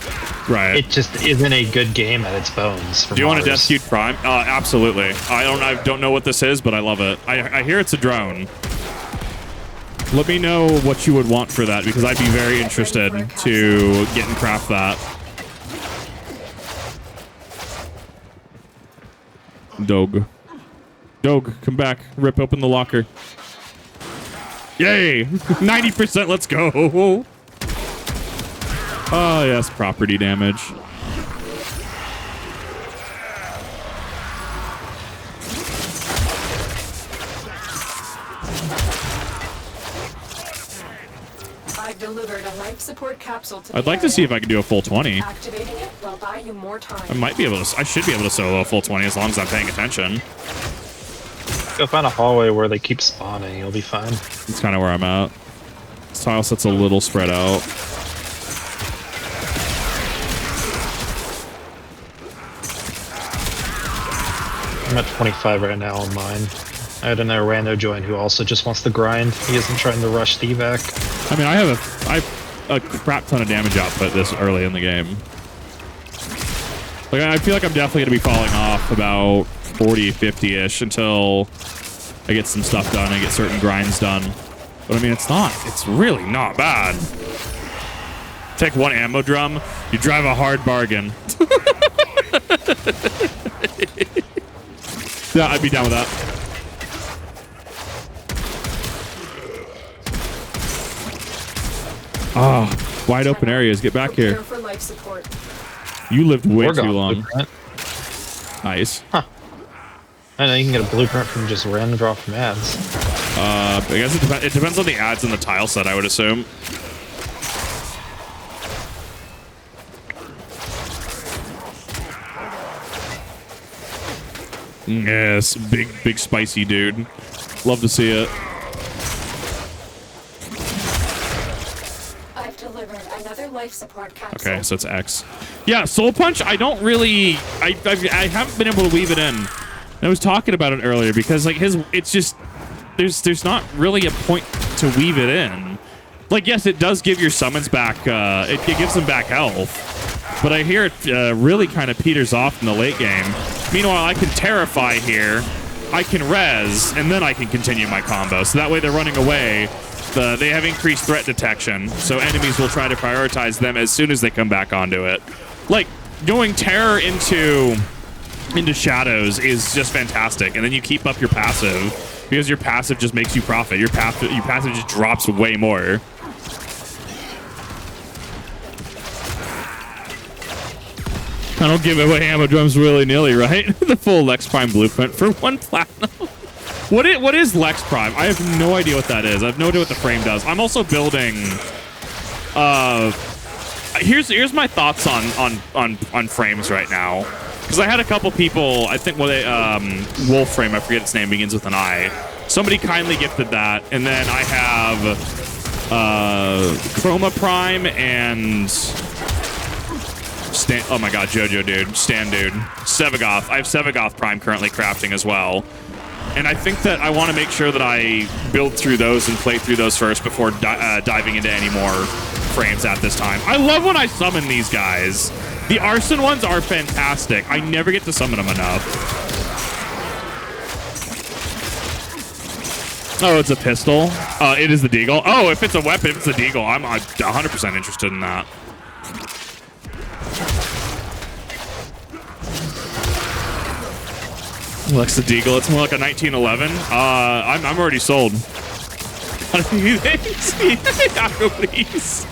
Right. It just isn't a good game at its bones. Do you want a Death Feud Prime? Absolutely. I don't know what this is, but I love it. I hear it's a drone. Let me know what you would want for that because I'd be very interested to get and craft that. Dog, come back. Rip open the locker. Yay! 90%, let's go! Oh, yes, property damage. I've delivered a life support capsule to I'd like to see if I can do a full 20. Activating it will buy you more time. I might be able to. I should be able to solo a full 20 as long as I'm paying attention. Go find a hallway where they keep spawning. You'll be fine. That's kind of where I'm at. This tile set's a little spread out. I'm at 25 right now on mine. I had another rando join who also just wants to grind. He isn't trying to rush the evac. I mean, I have a crap ton of damage output this early in the game. Like, I feel like I'm definitely going to be falling off about 40, 50-ish until I get some stuff done and get certain grinds done. But I mean, it's really not bad. Take one ammo drum, you drive a hard bargain. Yeah, I'd be down with that. Oh, wide open areas. Get back here. For life support. You lived way We're too going long. blueprint. Nice. Huh. I know you can get a blueprint from just random draw from ads. I guess it depends on the ads in the tile set, I would assume. Yes, big spicy dude. Love to see it. I've delivered another life support capsule. Okay, so it's X. Yeah, Soul Punch, I don't really... I haven't been able to weave it in. I was talking about it earlier because, like, it's just... There's not really a point to weave it in. Like, yes, it does give your summons back... it gives them back health. But I hear it really kind of peters off in the late game. Meanwhile, I can Terrify here. I can Res, and then I can continue my combo. So that way they're running away. They have increased threat detection, so enemies will try to prioritize them as soon as they come back onto it. Like, going Terror into Shadows is just fantastic, and then you keep up your passive, because your passive just makes you profit. Your passive just drops way more. I don't give away ammo drums willy-nilly, right? The full Lex Prime blueprint for 1 platinum. What is Lex Prime? I have no idea what that is. I have no idea what the frame does. I'm also building... Here's my thoughts on frames right now. Because I had a couple people, I think Warframe, I forget its name, begins with an I. Somebody kindly gifted that. And then I have Chroma Prime and... oh my god, Jojo dude, Stan dude, Sevagoth. I have Sevagoth Prime currently crafting as well. And I think that I want to make sure that I build through those and play through those first before diving into any more frames at this time. I love when I summon these guys. The Arson ones are fantastic. I never get to summon them enough. Oh, it's a pistol? It is the Deagle. Oh, if it's a weapon, if it's a Deagle, I'm 100% interested in that. Lex the Deagle. It's more like a 1911. I'm already sold. Please.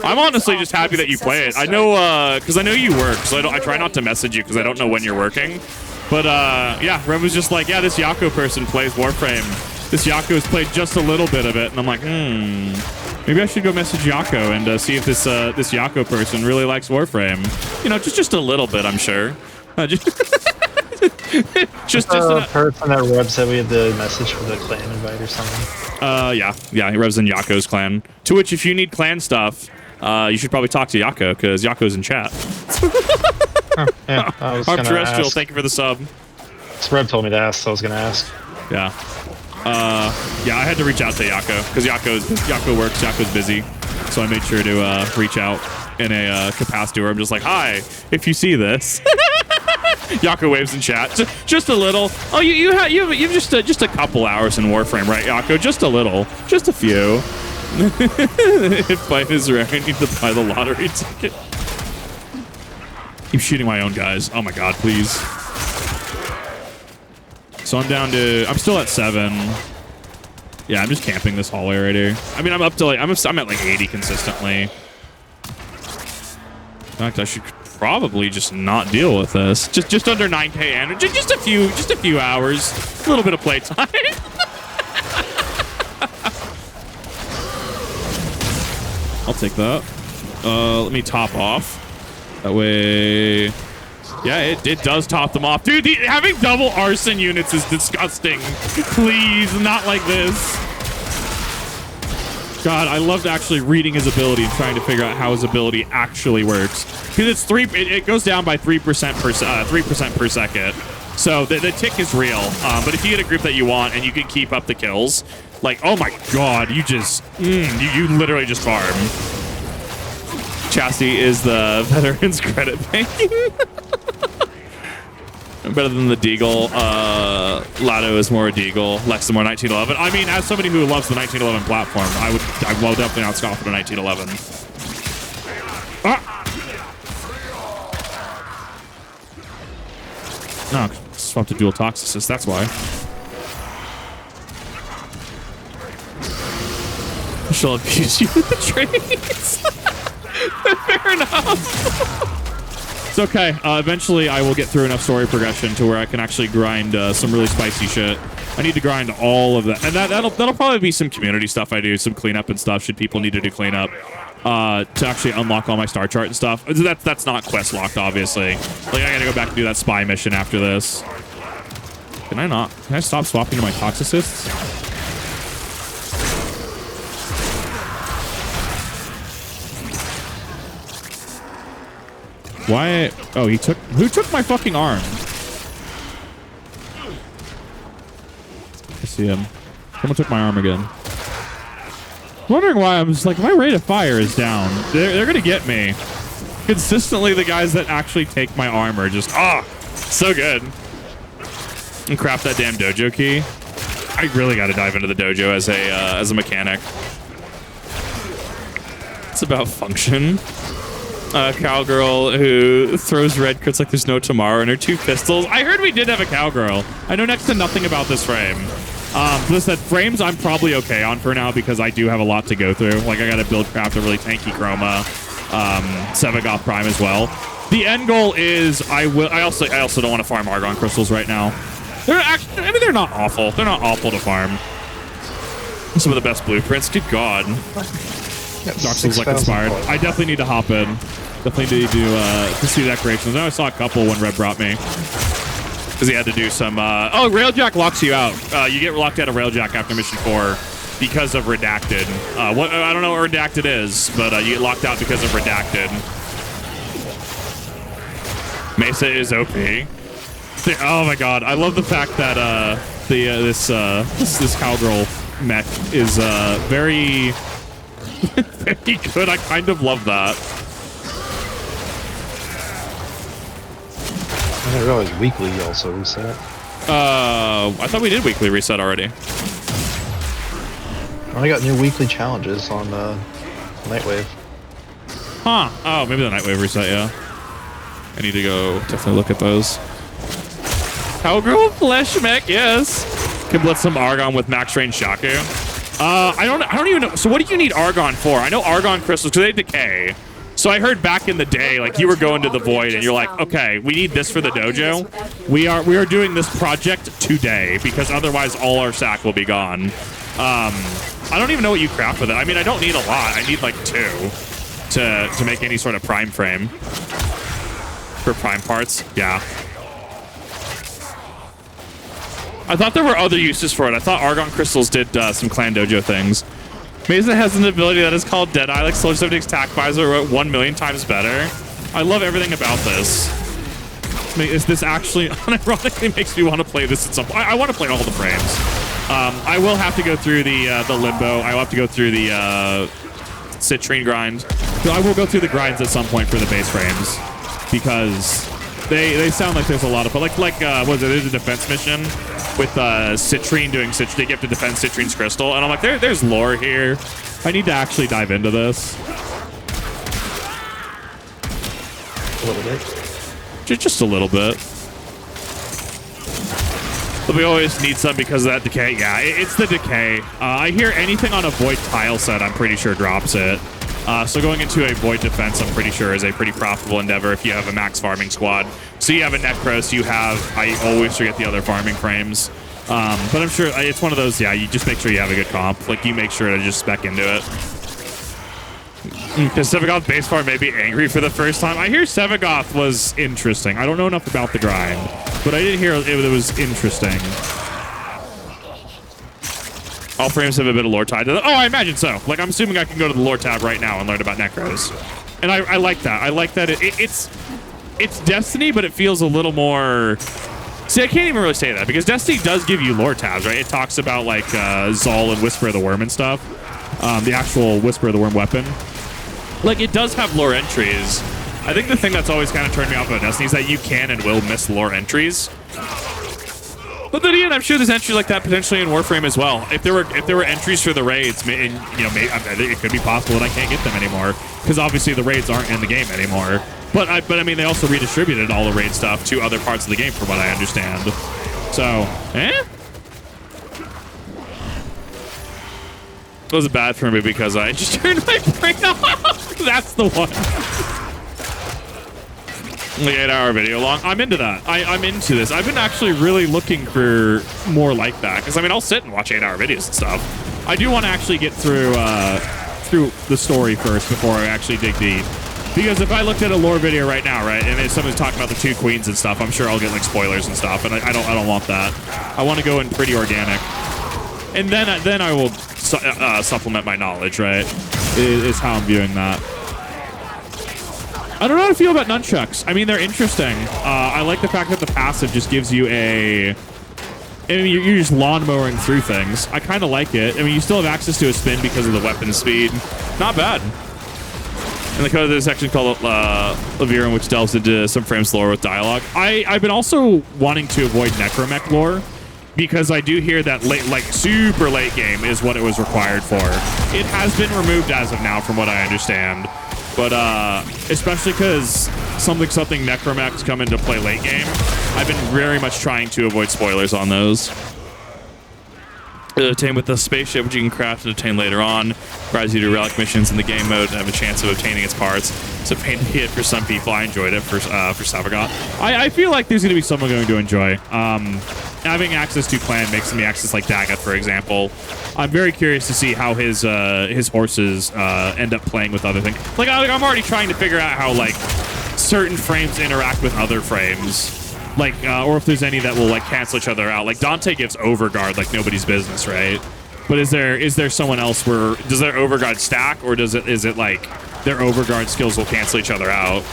I'm honestly just happy that you play it. I know, because I know you work, so I try not to message you because I don't know when you're working. But yeah, Rem was just like, yeah, this Yako person plays Warframe. This Yako has played just a little bit of it, and I'm like, maybe I should go message Yako and see if this Yako person really likes Warframe. You know, just a little bit, I'm sure. just the person that Reb said we had the message for the clan invite or something. Yeah, he revs in Yako's clan. To which, if you need clan stuff, you should probably talk to Yako, because Yako's in chat. Yeah, I was Harp gonna Terrestrial, ask. thank you for the sub. Reb told me to ask, so I was gonna ask. Yeah. Yeah, I had to reach out to Yako, because Yako works, Yako's busy. So I made sure to reach out in a capacity where I'm just like, hi, if you see this. Yako waves in chat. Just a little. Oh, you've just a couple hours in Warframe, right, Yako? Just a little. Just a few. If fight is rare, I need to buy the lottery ticket. Keep shooting my own guys. Oh my god, please. So I'm still at 7. Yeah, I'm just camping this hallway right here. I mean, I'm up to like, I'm at like 80 consistently. In fact, I should probably just not deal with this. Just under 9k energy. Just a few hours. A little bit of playtime. I'll take that. Let me top off. That way. Yeah, it does top them off. Dude, having double arson units is disgusting. Please, not like this. God, I loved actually reading his ability and trying to figure out how his ability actually works. Because it goes down by 3% per second. So the tick is real. But if you get a group that you want and you can keep up the kills, like, oh my god, you just you literally just farm. Chastity is the veterans credit banking. Better than the Deagle. Lado is more a Deagle. Lex is more 1911. I mean, as somebody who loves the 1911 platform, I will definitely not scoff at a 1911. No, swapped to dual toxicist, that's why. She'll abuse you with the trades. Fair enough. It's okay. Eventually, I will get through enough story progression to where I can actually grind some really spicy shit. I need to grind all of that, and that'll probably be some community stuff I do, some cleanup and stuff. Should people need to do cleanup to actually unlock all my star chart and stuff? That's not quest locked, obviously. Like I gotta go back and do that spy mission after this. Can I stop swapping to my toxicists? Why? Oh, who took my fucking arm? I see him. Someone took my arm again. Wondering why I'm just like, my rate of fire is down. They're gonna get me. Consistently, the guys that actually take my armor are just, so good. And craft that damn dojo key. I really got to dive into the dojo as a mechanic. It's about function. Cowgirl who throws red crits like there's no tomorrow and her 2 pistols. I heard we did have a cowgirl. I know next to nothing about this frame. Listen, frames I'm probably okay on for now because I do have a lot to go through. Like I got to build craft a really tanky chroma, Sevagoth Prime as well. The end goal is I also don't want to farm Argon crystals right now. They're not awful. They're not awful to farm. Some of the best blueprints. Good God. Dark Souls like inspired. I definitely need to hop in. Definitely need to see decorations. I know I saw a couple when Red brought me. Because he had to do some... Railjack locks you out. You get locked out of Railjack after Mission 4 because of Redacted. I don't know what Redacted is, but you get locked out because of Redacted. Mesa is OP. Oh my god. I love the fact that this cowgirl mech is very... very good. I kind of love that. I didn't realize weekly also reset. I thought we did weekly reset already. I got new weekly challenges on Nightwave. Huh. Oh, maybe the Nightwave reset, yeah. I need to go definitely look at those. Cowgirl Flesh Mech, yes. Can blitz some Argon with max range Shaku. I don't even know. So what do you need Argon for? I know Argon crystals because they decay. So I heard back in the day, like you were going to the void and you're like, okay, we need this for the dojo. We are doing this project today because otherwise all our sack will be gone. I don't even know what you craft with it. I mean, I don't need a lot. I need like 2 to make any sort of prime frame for prime parts. Yeah. I thought there were other uses for it. I thought Argon Crystals did some Clan Dojo things. Mesa has an ability that is called Deadeye, like Slow Something's attack visor, 1 million times better. I love everything about this. This actually unironically makes me want to play this at some point. I want to play all the frames. I will have to go through the limbo. I will have to go through the citrine grind. So I will go through the grinds at some point for the base frames because they sound like there's a lot of what was it? There's a defense mission with citrine doing citrine. You have to defend citrine's crystal, and I'm like, there's lore here. I need to actually dive into this. A little bit. Just a little bit. But we always need some because of that decay. Yeah, it's the decay. I hear anything on a void tile set, I'm pretty sure drops it. So going into a void defense, I'm pretty sure is a pretty profitable endeavor if you have a max farming squad. So you have a Necros, you have, I always forget the other farming frames. But I'm sure it's one of those, yeah, you just make sure you have a good comp. Like you make sure to just spec into it. Sevagoth base farm may be angry for the first time. I hear Sevagoth was interesting. I don't know enough about the grind, but I did hear it was interesting. All frames have a bit of lore tied to them. Oh, I imagine so. Like, I'm assuming I can go to the lore tab right now and learn about Necros. And I like that. I like that it's Destiny, but it feels a little more... See, I can't even really say that because Destiny does give you lore tabs, right? It talks about, like, Zol and Whisper of the Worm and stuff. The actual Whisper of the Worm weapon. Like, it does have lore entries. I think the thing that's always kind of turned me off about Destiny is that you can and will miss lore entries. But then again, I'm sure there's entries like that potentially in Warframe as well. If there were entries for the raids, and, it could be possible that I can't get them anymore because obviously the raids aren't in the game anymore. But I mean, they also redistributed all the raid stuff to other parts of the game, from what I understand. So, It was bad for me because I just turned my brain off. That's the one. Like 8-hour video long. I'm into that. I'm into this. I've been actually really looking for more like that because I mean I'll sit and watch 8-hour videos and stuff. I do want to actually get through the story first before I actually dig deep. Because if I looked at a lore video right now, right, and if someone's talking about the 2 queens and stuff, I'm sure I'll get like spoilers and stuff, and I don't want that. I want to go in pretty organic, and then I will supplement my knowledge. Right, is how I'm viewing that. I don't know how to feel about nunchucks. I mean, they're interesting. I like the fact that the passive just gives you a... I mean, you're just lawnmowing through things. I kind of like it. I mean, you still have access to a spin because of the weapon speed. Not bad. And the code there's a section called Levirum, which delves into some frames lore with dialogue. I've been also wanting to avoid Necromech lore because I do hear that super late game is what it was required for. It has been removed as of now, from what I understand. But especially because something Necromechs come into play late game, I've been very much trying to avoid spoilers on those. Obtain with the spaceship, which you can craft and obtain later on. Requires you to do relic missions in the game mode and have a chance of obtaining its parts. It's a pain to hit for some people. I enjoyed it for Sevagoth. I feel like there's going to be someone going to enjoy. Having access to Clan makes me access like Daggett, for example. I'm very curious to see how his horses end up playing with other things. Like I'm already trying to figure out how like certain frames interact with other frames. Like, or if there's any that will like cancel each other out. Like Dante gives overguard like nobody's business, right? But is there someone else where does their overguard stack, or is it like their overguard skills will cancel each other out,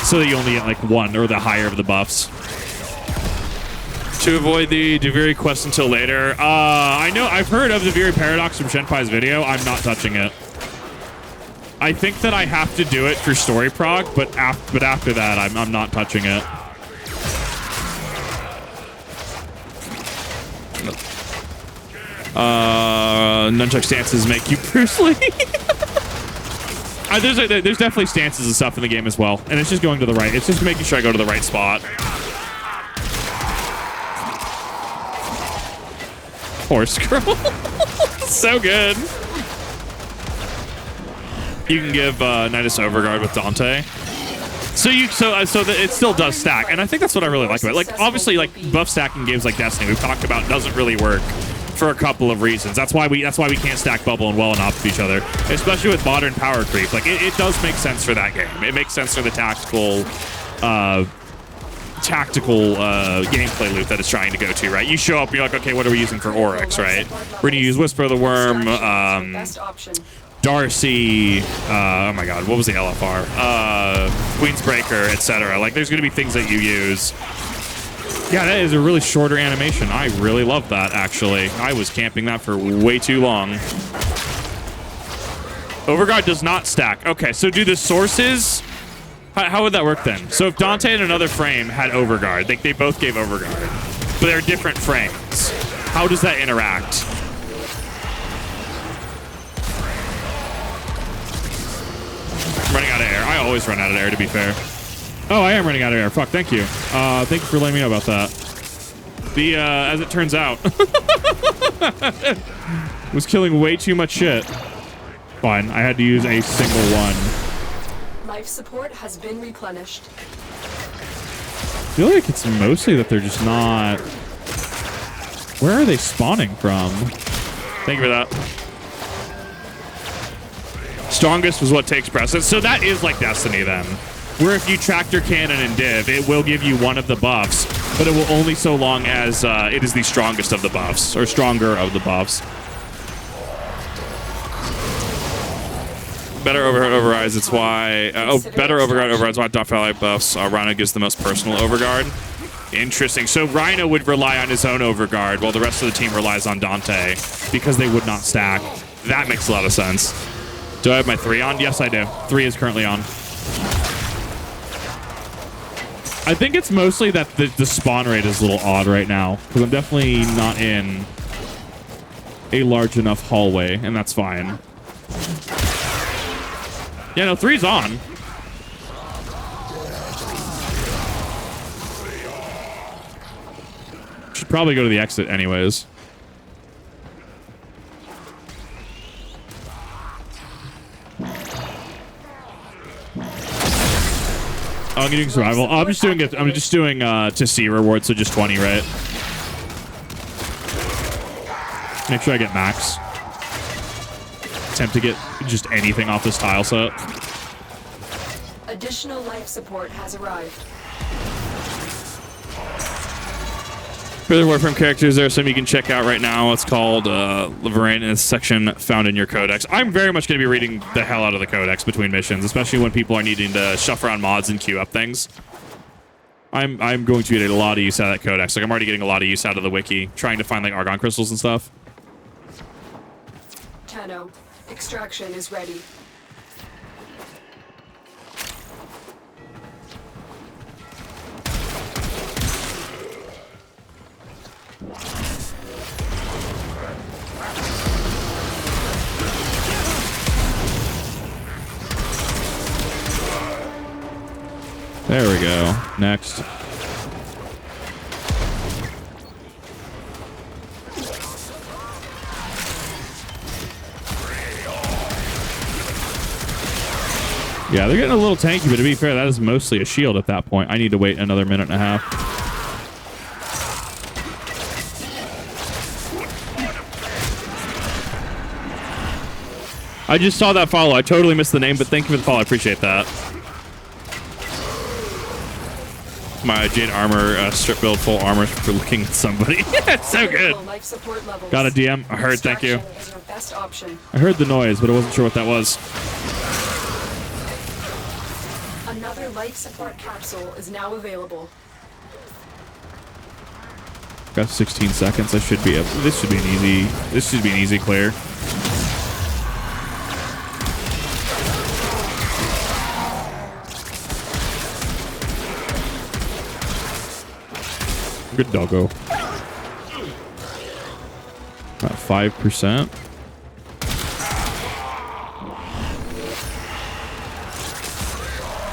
so that you only get like one or the higher of the buffs? To avoid the Deviri quest until later, I've heard of the Deviri paradox from Shenpai's video. I'm not touching it. I think that I have to do it for story prog, but after that, I'm not touching it. Nunchuck stances make you Bruce Lee. There's definitely stances and stuff in the game as well, and it's just going to the right. It's just making sure I go to the right spot. Horse girl. So good. You can give Nidus Overguard with Dante. So it still does stack, and I think that's what I really like about it. Like obviously, like buff stacking games like Destiny we've talked about doesn't really work for a couple of reasons. That's why we can't stack Bubble and Well on top of each other, especially with modern power creep. Like it does make sense for that game. It makes sense for the tactical tactical gameplay loop that it's trying to go to, right? You show up, you're like, okay, what are we using for Oryx, right? We're going to use Whisper of the Worm, Darcy, oh my god, what was the LFR? Queensbreaker, etc. Like, there's going to be things that you use. Yeah, that is a really shorter animation. I really love that, actually. I was camping that for way too long. Overguard does not stack. Okay, so do the sources... How would that work then? So if Dante and another frame had Overguard, they both gave Overguard, but they're different frames. How does that interact? I'm running out of air. I always run out of air, to be fair. Oh, I am running out of air. Fuck, thank you. Thank you for letting me know about that. The, as it turns out, was killing way too much shit. Fine, I had to use a single one. Life support has been replenished. I feel like it's mostly that they're just not... Where are they spawning from? Thank you for that. Strongest was what takes precedence. So that is like Destiny then. Where if you tractor cannon and div, it will give you one of the buffs, but it will only so long as it is the strongest of the buffs, or stronger of the buffs. Better overhead overrides, it's why... better overguard overrides, why Dot Fally buffs. Rhino gives the most personal overguard. Interesting. So Rhino would rely on his own overguard, while the rest of the team relies on Dante, because they would not stack. That makes a lot of sense. Do I have my 3 on? Yes, I do. 3 is currently on. I think it's mostly that the spawn rate is a little odd right now, because I'm definitely not in a large enough hallway, and that's fine. Yeah, no, 3's on. Should probably go to the exit anyways. Oh, I'm doing survival. Oh, I'm just doing it. I'm just doing to see reward, so just 20, right? Make sure I get max. Attempt to get just anything off this tile set. Additional life support has arrived. Further Warframe characters, there are some you can check out right now. It's called Laverain, and it's a section found in your codex. I'm very much going to be reading the hell out of the codex between missions, especially when people are needing to shuffle around mods and queue up things. I'm going to get a lot of use out of that codex. Like, I'm already getting a lot of use out of the wiki, trying to find like Argon crystals and stuff. Tano, extraction is ready. There we go. Next. Yeah, they're getting a little tanky, but to be fair, that is mostly a shield at that point. I need to wait another minute and a half. I just saw that follow. I totally missed the name, but thank you for the follow. I appreciate that. My Jade armor strip build full armor for looking at somebody. It's so good. Got a DM. I heard. Thank you. I heard the noise, but I wasn't sure what that was. Another life support capsule is now available. Got 16 seconds. I should be able. This should be an easy. This should be an easy clear. Good doggo. About 5%.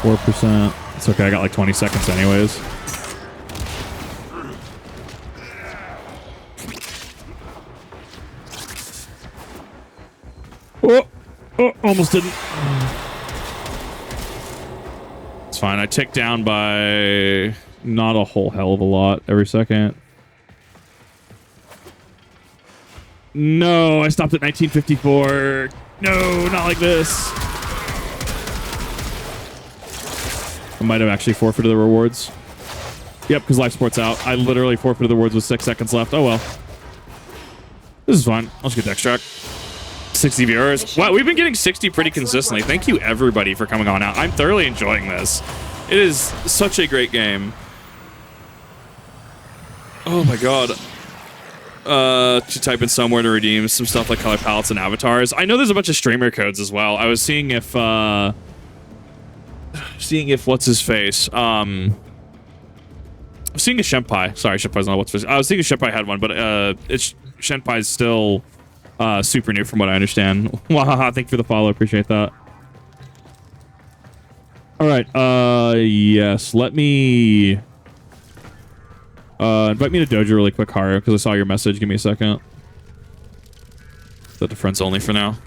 %. It's okay. I got like 20 seconds anyways. Oh, almost didn't. It's fine. I tick down by not a whole hell of a lot every second. No, I stopped at 1954. No, not like this. I might have actually forfeited the rewards. Yep, because life sport's out. I literally forfeited the words with 6 seconds left. Oh, well. This is fine. I'll just get the extract. 60 viewers. Wow, we've been getting 60 pretty consistently. Thank you, everybody, for coming on out. I'm thoroughly enjoying this. It is such a great game. Oh, my God. To type in somewhere to redeem some stuff like color palettes and avatars. I know there's a bunch of streamer codes as well. I was seeing if what's his face. I was seeing a Shenpai. Sorry, Shenpai's not what's his face. I was seeing a Shenpai had one, but it's Shenpai's still super new from what I understand. Wahaha, thank you for the follow. Appreciate that. All right. Yes. Let me. Invite me to Dojo really quick, Haru, because I saw your message. Give me a second. Set to friends only for now.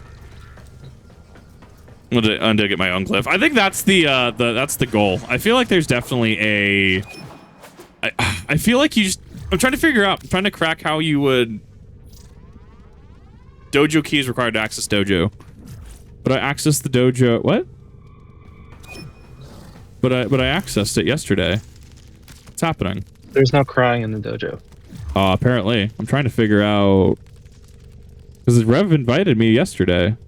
I'm gonna get my own glyph. I think that's the goal. I feel like there's definitely a. I feel like you just. I'm trying to figure out. I'm trying to crack how you would. Dojo keys required to access Dojo, but I accessed the Dojo. What? But I accessed it yesterday. What's happening? There's no crying in the dojo. Apparently. I'm trying to figure out... Because Rev invited me yesterday.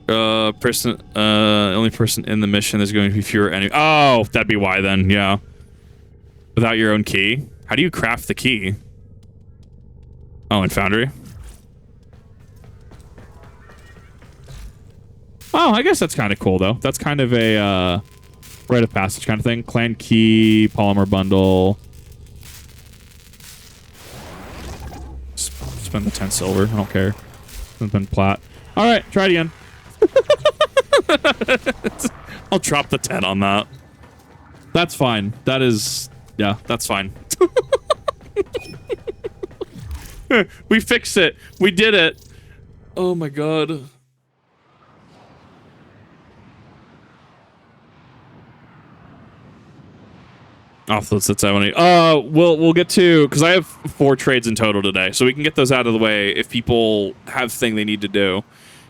Only person in the mission is going to be fewer enemies. Oh, that'd be why then, yeah. Without your own key? How do you craft the key? Oh, in Foundry? Oh, I guess that's kind of cool, though. That's kind of a... rite of passage kind of thing. Clan key, polymer bundle. Spend the 10 silver. I don't care. Spend plat. All right, try it again. I'll drop the 10 on that. That's fine. That is... Yeah, that's fine. We fixed it. We did it. Oh my god. Oh, that's at 70. We'll get to, because I have 4 trades in total today, so we can get those out of the way if people have thing they need to do.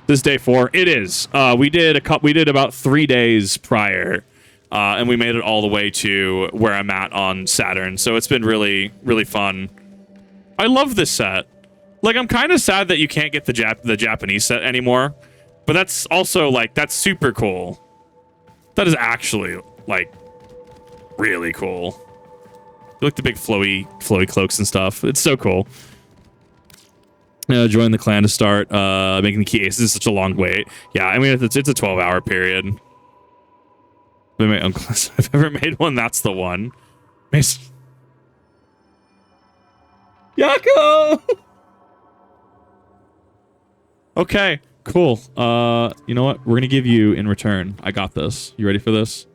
This is day 4. It is. We did about 3 days prior, and we made it all the way to where I'm at on Saturn. So it's been really, really fun. I love this set. Like, I'm kind of sad that you can't get the Japanese set anymore, but that's also like that's super cool. That is actually like. Really cool. Look, the big flowy cloaks and stuff. It's so cool. Join the clan to start making the key aces is such a long wait. Yeah, I mean it's a 12-hour period. My uncle, if I've ever made one, that's the one. Yako. Okay, cool. You know what? We're gonna give you in return. I got this. You ready for this?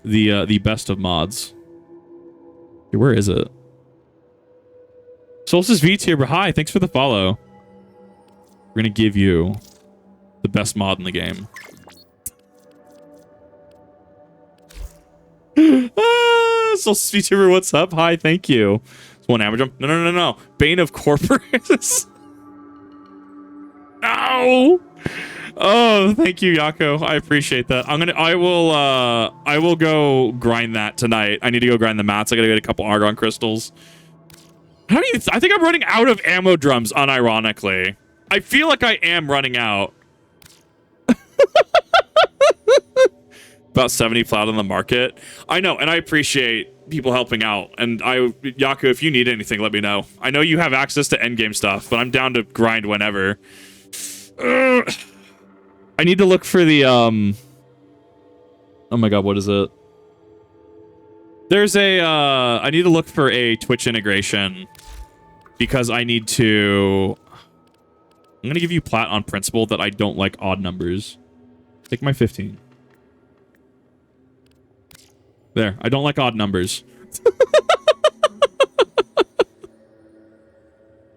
The best of mods. Hey, where is it? Solstice V tier, but hi, thanks for the follow. We're gonna give you the best mod in the game. Solstice V tier, what's up? Hi, thank you. It's one hammer jump. No. Bane of Corporate. No. Oh, thank you, Yako. I appreciate that. I will go grind that tonight. I need to go grind the mats. I gotta get a couple Argon crystals. I think I'm running out of ammo drums, unironically. I feel like I am running out. About 70 flat on the market. I know, and I appreciate people helping out. And Yako, if you need anything, let me know. I know you have access to endgame stuff, but I'm down to grind whenever. I need to look for the, oh my god, what is it? There's a, I need to look for a Twitch integration because I need to, I'm going to give you plat on principle that I don't like odd numbers. Take my 15. There, I don't like odd numbers.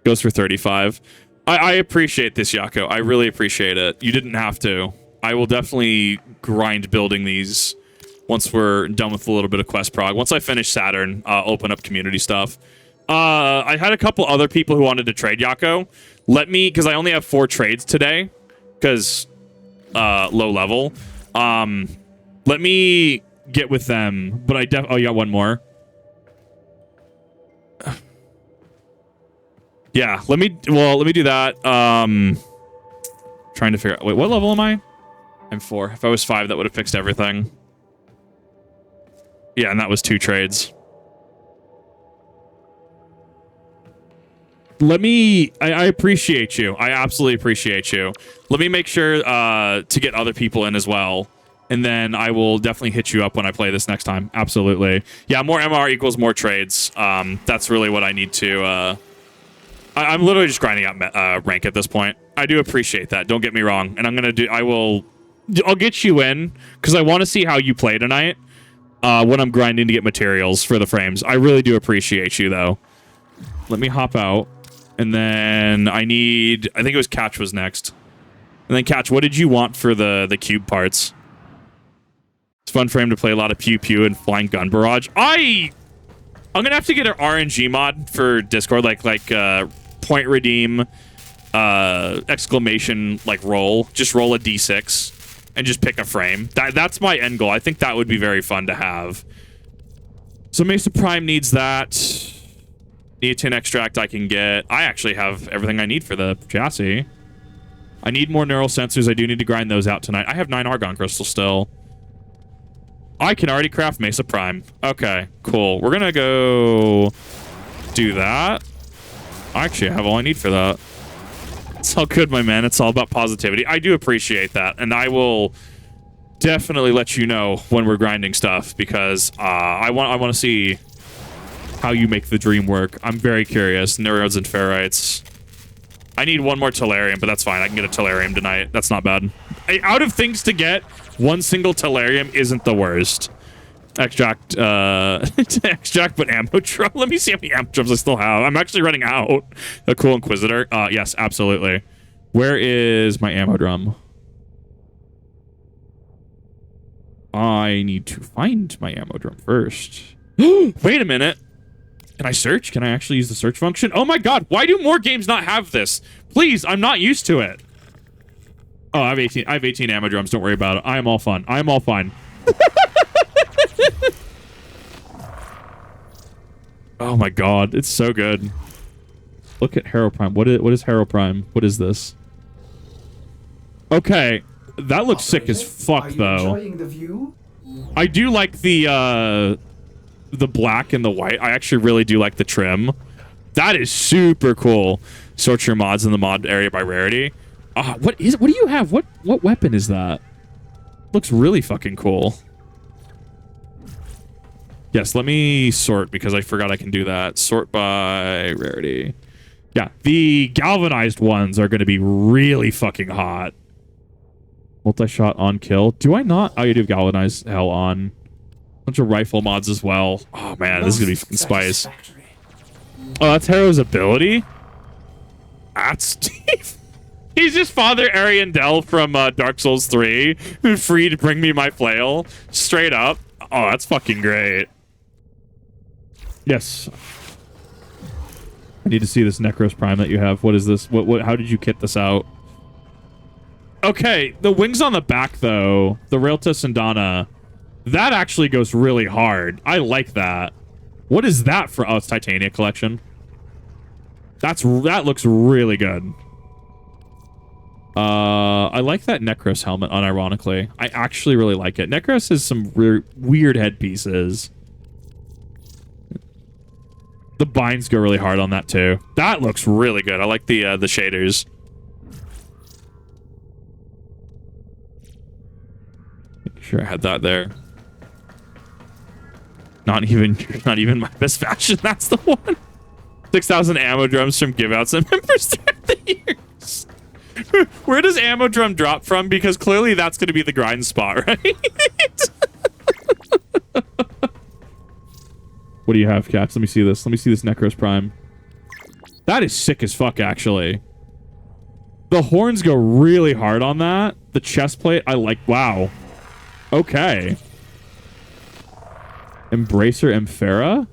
Goes for 35. I appreciate this, Yako. I really appreciate it. You didn't have to. I will definitely grind building these once we're done with a little bit of quest prog. Once I finish Saturn, open up community stuff. I had a couple other people who wanted to trade, Yako. Because I only have 4 trades today, because low level. Let me get with them, but oh, you got one more. Yeah, let me do that. Trying to figure out, wait, what level am I? I'm 4. If I was 5, that would have fixed everything. Yeah, and that was 2 trades. Let me, I appreciate you. I absolutely appreciate you. Let me make sure to get other people in as well. And then I will definitely hit you up when I play this next time. Absolutely. Yeah, more MR equals more trades. That's really what I need to... I'm literally just grinding out rank at this point. I do appreciate that. Don't get me wrong. And I'll get you in because I want to see how you play tonight when I'm grinding to get materials for the frames. I really do appreciate you, though. Let me hop out. And then I think it was Catch was next. And then Catch, what did you want for the cube parts? It's fun for him to play a lot of Pew Pew and Flying Gun Barrage. I'm gonna have to get an RNG mod for Discord, like point redeem, exclamation, like roll. Just roll a D6 and just pick a frame. That's my end goal. I think that would be very fun to have. So Mesa Prime needs that. Neotin extract I can get. I actually have everything I need for the chassis. I need more neural sensors. I do need to grind those out tonight. I have 9 argon crystals still. I can already craft Mesa Prime. Okay, cool. We're gonna go do that. I actually have all I need for that. It's all good, my man. It's all about positivity. I do appreciate that, and I will definitely let you know when we're grinding stuff because I want to see how you make the dream work. I'm very curious. Neurodes and ferrites. I need one more Tellurium, but that's fine. I can get a Tellurium tonight. That's not bad. Out of things to get, one single Tellurium isn't the worst. Extract, extract, but ammo drum. Let me see how many ammo drums I still have. I'm actually running out. A cool Inquisitor. Yes, absolutely. Where is my ammo drum? I need to find my ammo drum first. Wait a minute. Can I search? Can I actually use the search function? Oh my god, why do more games not have this? Please, I'm not used to it. Oh, I have 18 ammo drums. Don't worry about it. I am all fun. I am all fine. Oh my god, it's so good. Look at Hero Prime. What is Hero Prime? What is this? Okay, that looks sick as fuck though. Enjoying the view? I do like the black and the white. I actually really do like the trim. That is super cool. Sort your mods in the mod area by rarity. What do you have? What weapon is that? Looks really fucking cool. Yes, let me sort because I forgot I can do that. Sort by rarity. Yeah, the galvanized ones are going to be really fucking hot. Multi-shot on kill. Do I not? Oh, you do galvanized hell on. Bunch of rifle mods as well. Oh man, this is gonna be fucking spice. Oh, that's Hero's ability? That's Steve. He's just Father Ariandel from Dark Souls 3, free to bring me my flail. Straight up. Oh, that's fucking great. Yes. I need to see this Necros Prime that you have. What is this? How did you kit this out? Okay, the wings on the back though, the Realta Sindana. That actually goes really hard. I like that. What is that for? Oh, it's Titania collection. That looks really good. I like that Necros helmet, unironically. I actually really like it. Necros has some weird headpieces. The binds go really hard on that too. That looks really good. I like the shaders. Make sure I had that there. Not even my best fashion. That's the one. 6,000 ammo drums from giveouts and members throughout the years. Where does ammo drum drop from? Because clearly that's going to be the grind spot, right? What do you have, Cats? Let me see this. Let me see this Necros Prime. That is sick as fuck, actually. The horns go really hard on that. The chest plate, I like. Wow. Okay. Embracer Emphera?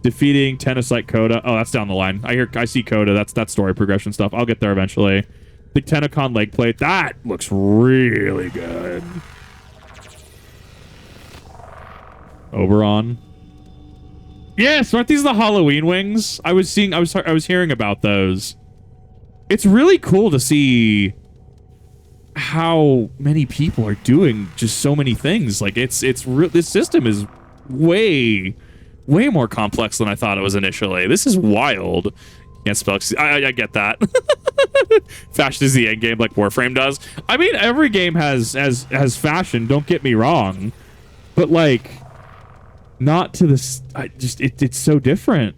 Defeating Tenosite Coda. Oh, that's down the line. I see Coda. That's story progression stuff. I'll get there eventually. The Tenocon leg plate. That looks really good. Oberon. Yes, aren't these the Halloween wings? I was hearing about those. It's really cool to see how many people are doing just so many things. Like this system is way more complex than I thought it was initially. This is wild. Can't spell. I get that. Fashion is the end game, like Warframe does. I mean, every game has fashion. Don't get me wrong, but like, not to this. It's so different.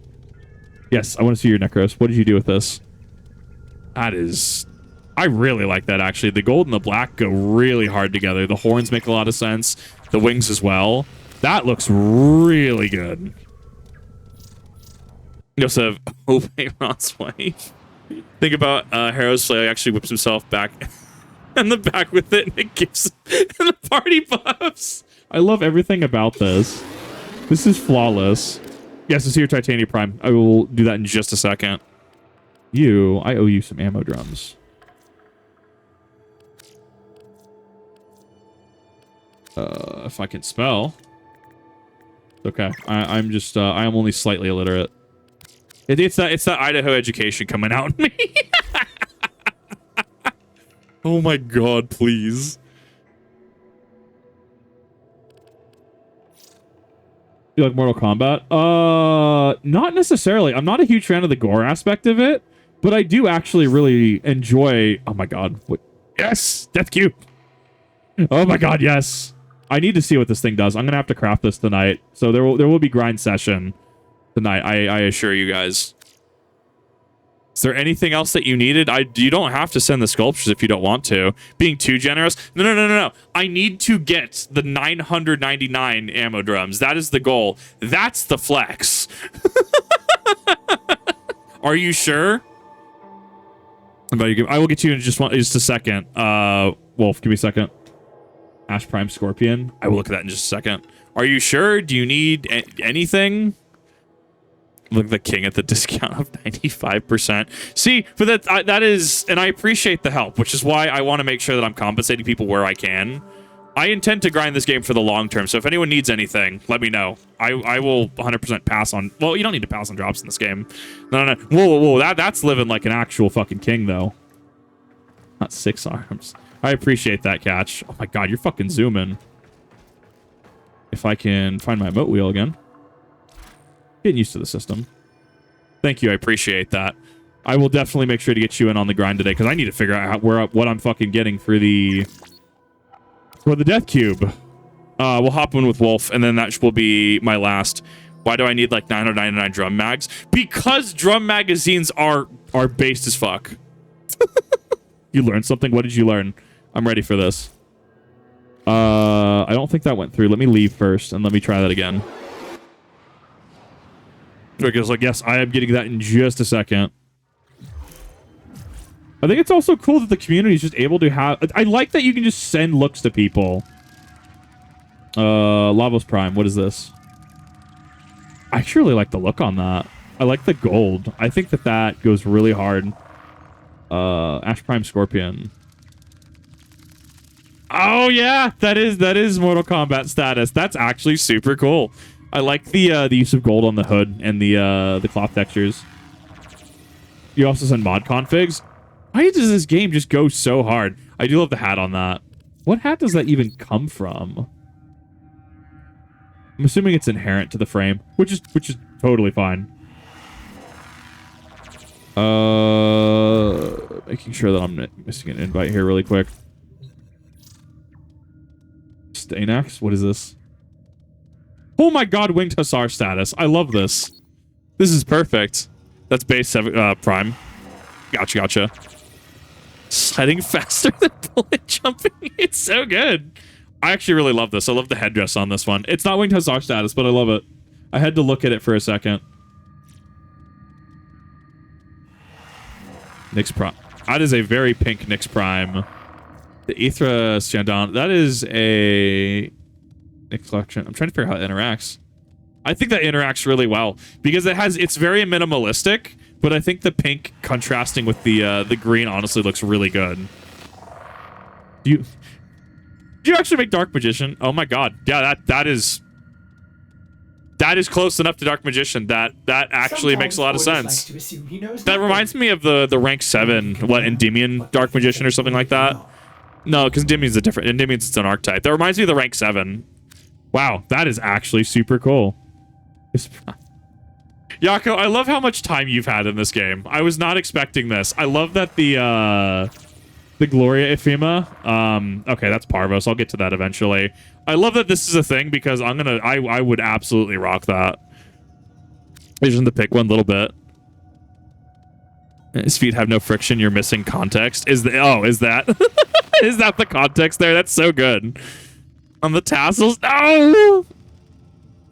Yes, I want to see your Necros. What did you do with this? That is. I really like that, actually. The gold and the black go really hard together. The horns make a lot of sense. The wings as well. That looks really good. Joseph, obey Ron's wife. Think about Harrow's Slay actually whips himself back in the back with it, and it gives and the party buffs. I love everything about this. This is flawless. Yes, it's your Titania Prime. I will do that in just a second. I owe you some ammo drums. If I can spell. Okay. I'm just I am only slightly illiterate. It's that Idaho education coming out in me. Oh my god, please. You like Mortal Kombat? Not necessarily. I'm not a huge fan of the gore aspect of it, but I do actually really enjoy. Oh my god. What? Yes! Death Cube! Oh my god, yes! I need to see what this thing does. I'm gonna have to craft this tonight. So there will be grind session tonight. I assure you guys. Is there anything else that you needed? You don't have to send the sculptures if you don't want to. Being too generous? No. I need to get the 999 ammo drums. That is the goal. That's the flex. Are you sure? I will get you in just a second. Wolf, give me a second. Ash Prime Scorpion. I will look at that in just a second. Are you sure? Do you need anything? Look, the king at the discount of 95%. See, for that is, and I appreciate the help, which is why I want to make sure that I'm compensating people where I can. I intend to grind this game for the long term, so if anyone needs anything, let me know. I will 100% pass on. Well, you don't need to pass on drops in this game. No. Whoa. That's living like an actual fucking king, though. Not 6 arms. I appreciate that catch. Oh my god, you're fucking zooming. If I can find my emote wheel again. Getting used to the system. Thank you, I appreciate that. I will definitely make sure to get you in on the grind today, because I need to figure out what I'm fucking getting for the Death Cube. We'll hop in with Wolf, and then that will be my last. Why do I need like 999 drum mags? Because drum magazines are based as fuck. You learned something? What did you learn? I'm ready for this. I don't think that went through. Let me leave first, and let me try that again. Because, like, yes, I am getting that in just a second. I think it's also cool that the community is just able to have... I like that you can just send looks to people. Lavos Prime, what is this? I actually really like the look on that. I like the gold. I think that goes really hard. Ash Prime Scorpion. Oh, yeah! That is Mortal Kombat status. That's actually super cool. I like the use of gold on the hood and the cloth textures. You also send mod configs. Why does this game just go so hard? I do love the hat on that. What hat does that even come from? I'm assuming it's inherent to the frame, which is totally fine. Making sure that I'm not missing an invite here really quick. Stainax, what is this? Oh my god, Winged Hussar status. I love this. This is perfect. That's base 7 prime. Gotcha. Sliding faster than bullet jumping. It's so good. I actually really love this. I love the headdress on this one. It's not Winged Hussar status, but I love it. I had to look at it for a second. Nyx Prime. That is a very pink Nyx Prime. The Aethra Shandon. That is a... collection. I'm trying to figure out how it interacts. I think that interacts really well because it's very minimalistic, but I think the pink contrasting with the green honestly looks really good. Do you actually make Dark Magician? Oh my god. Yeah, that is That is close enough to Dark Magician. That actually makes a lot of sense. That reminds me of the rank 7, Endymion Dark Magician or something like that. No, because Endymion's Endymion's its own archetype. That reminds me of the rank 7. Wow, that is actually super cool. Yako, I love how much time you've had in this game. I was not expecting this. I love that the Gloria Ephema. Okay, that's Parvos. I'll get to that eventually. I love that this is a thing because I would absolutely rock that. I just want to pick one little bit. His feet have no friction. You're missing context. Is that is that the context there? That's so good. On the tassels, no.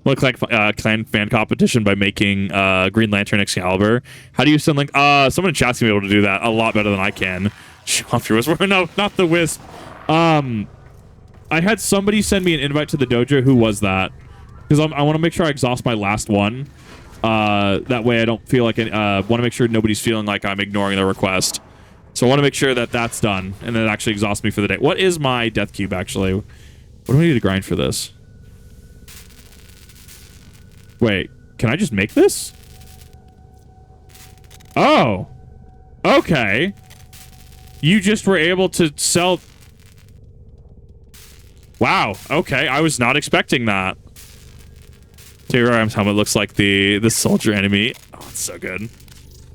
Look like clan fan competition by making Green Lantern Excalibur. How do you send link? Someone in chat's gonna be able to do that a lot better than I can. Show off your wisp. No, not the wisp. I had somebody send me an invite to the dojo. Who was that? Because I want to make sure I exhaust my last one. That way I don't feel like want to make sure nobody's feeling like I'm ignoring the request. So I want to make sure that that's done and then it actually exhausts me for the day. What is my death cube actually? What do I need to grind for this? Wait, can I just make this? Oh, okay. You just were able to sell. Wow. Okay, I was not expecting that. Terrarium's helmet looks like the soldier enemy. Oh, it's so good.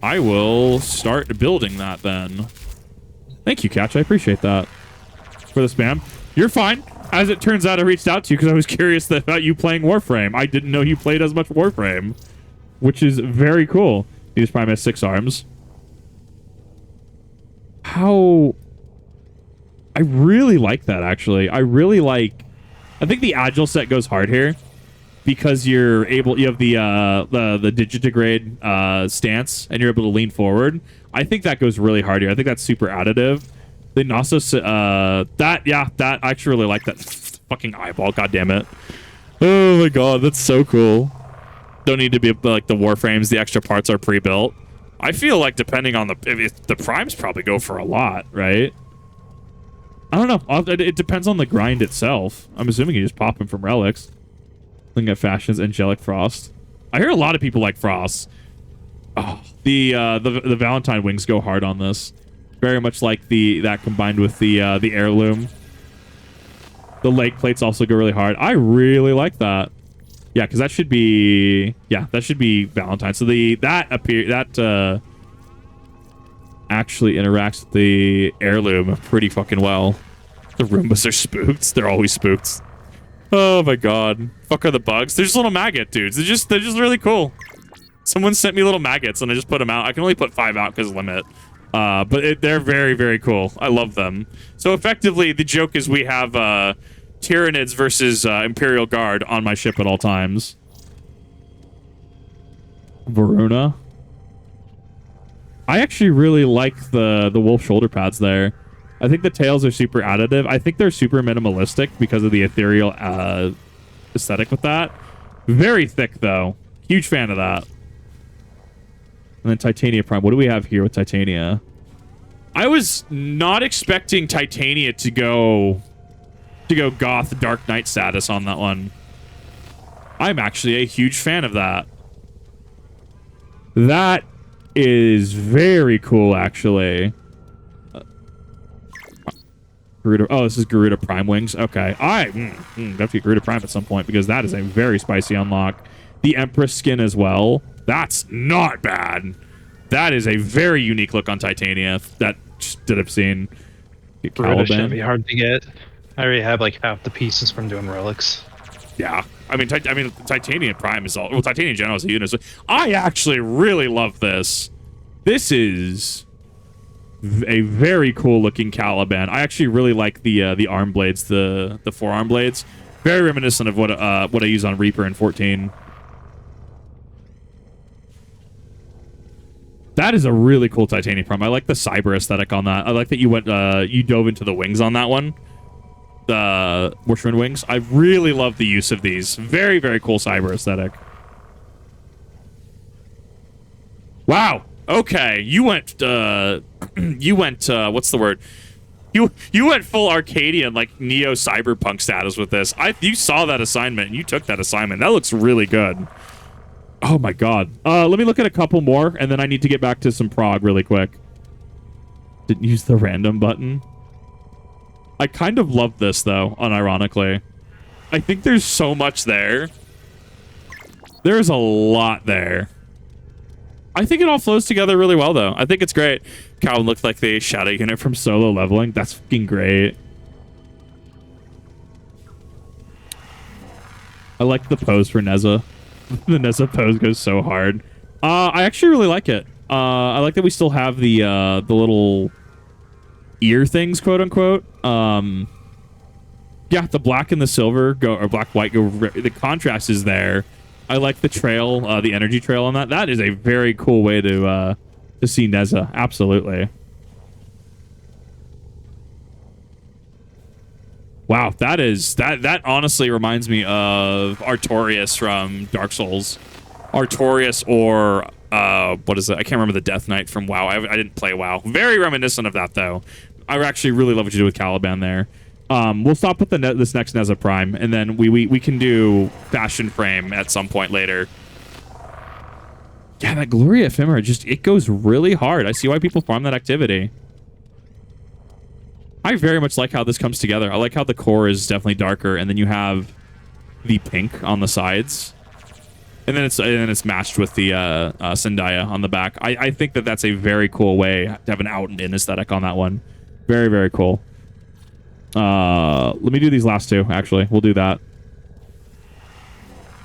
I will start building that then. Thank you, Catch. I appreciate that. For the spam. You're fine. As it turns out, I reached out to you because I was curious about you playing Warframe. I didn't know you played as much Warframe, which is very cool. These Prime has 6 arms. How... I really like that, actually. I think the Agile set goes hard here because you have the digitigrade stance and you're able to lean forward. I think that goes really hard here. I think that's super additive. The Knossos, that I actually really like that fucking eyeball. God damn it. Oh my god, that's so cool. Don't need to be like the Warframes. The extra parts are pre-built. I feel like depending on the primes probably go for a lot, right? I don't know. It depends on the grind itself. I'm assuming you just pop them from relics. Looking at fashions, Angelic Frost. I hear a lot of people like Frost. Oh, the Valentine wings go hard on this. Very much like that combined with the heirloom. The leg plates also go really hard. I really like that. Yeah, because that should be Valentine. So that actually interacts with the heirloom pretty fucking well. The Roombas are spooked. They're always spooked. Oh my god. Fuck are the bugs. They're just little maggot dudes. They're just really cool. Someone sent me little maggots and I just put them out. I can only put 5 out because limit. But they're very, very cool. I love them. So effectively, the joke is we have Tyranids versus Imperial Guard on my ship at all times. Varuna. I actually really like the wolf shoulder pads there. I think the tails are super additive. I think they're super minimalistic because of the ethereal aesthetic with that. Very thick, though. Huge fan of that. And then Titania Prime. What do we have here with Titania? I was not expecting Titania to go goth Dark Knight status on that one. I'm actually a huge fan of that. That is very cool, actually. Garuda. Oh, this is Garuda Prime Wings. Okay. Definitely Garuda Prime at some point because that is a very spicy unlock. The Empress skin as well. That's not bad. That is a very unique look on Titania that I've seen. Garuda should be hard to get. I already have like half the pieces from doing relics. Yeah. I mean, Titanium Prime is all... Well, Titanium General is a unit. So I actually really love this. This is a very cool looking Caliban. I actually really like the arm blades, the forearm blades. Very reminiscent of what I use on Reaper in 14. That is a really cool Titanium Prime. I like the cyber aesthetic on that. I like that you dove into the wings on that one. The Warframe wings. I really love the use of these. Very, very cool cyber aesthetic. Wow. Okay. You went, what's the word? You went full Arcadian, like Neo Cyberpunk status with this. You saw that assignment and you took that assignment. That looks really good. Oh my god. Let me look at a couple more, and then I need to get back to some prog really quick. Didn't use the random button. I kind of love this though, unironically. I think there's so much there. There's a lot there. I think it all flows together really well, though. I think it's great. Calvin looked like the shadow unit from solo leveling. That's fucking great. I like the pose for Neza. The Neza pose goes so hard. I actually really like it. I like that we still have the little ear things, quote unquote. Yeah, the black and the silver go, or black white go. The contrast is there. I like the trail, the energy trail on that. That is a very cool way to see Neza. Absolutely. Wow, that honestly reminds me of Artorias from Dark Souls. Artorias or what is it? I can't remember the Death Knight from WoW. I didn't play WoW. Very reminiscent of that though. I actually really love what you do with Caliban there. We'll stop with this next Neza Prime, and then we can do Fashion Frame at some point later. Yeah, that Gloria Ephemera, it goes really hard. I see why people farm that activity. I very much like how this comes together. I like how the core is definitely darker, and then you have the pink on the sides, and then it's matched with the Zendaya on the back. I think that's a very cool way to have an out and in aesthetic on that one. Very, very cool. Let me do these last two, actually. We'll do that.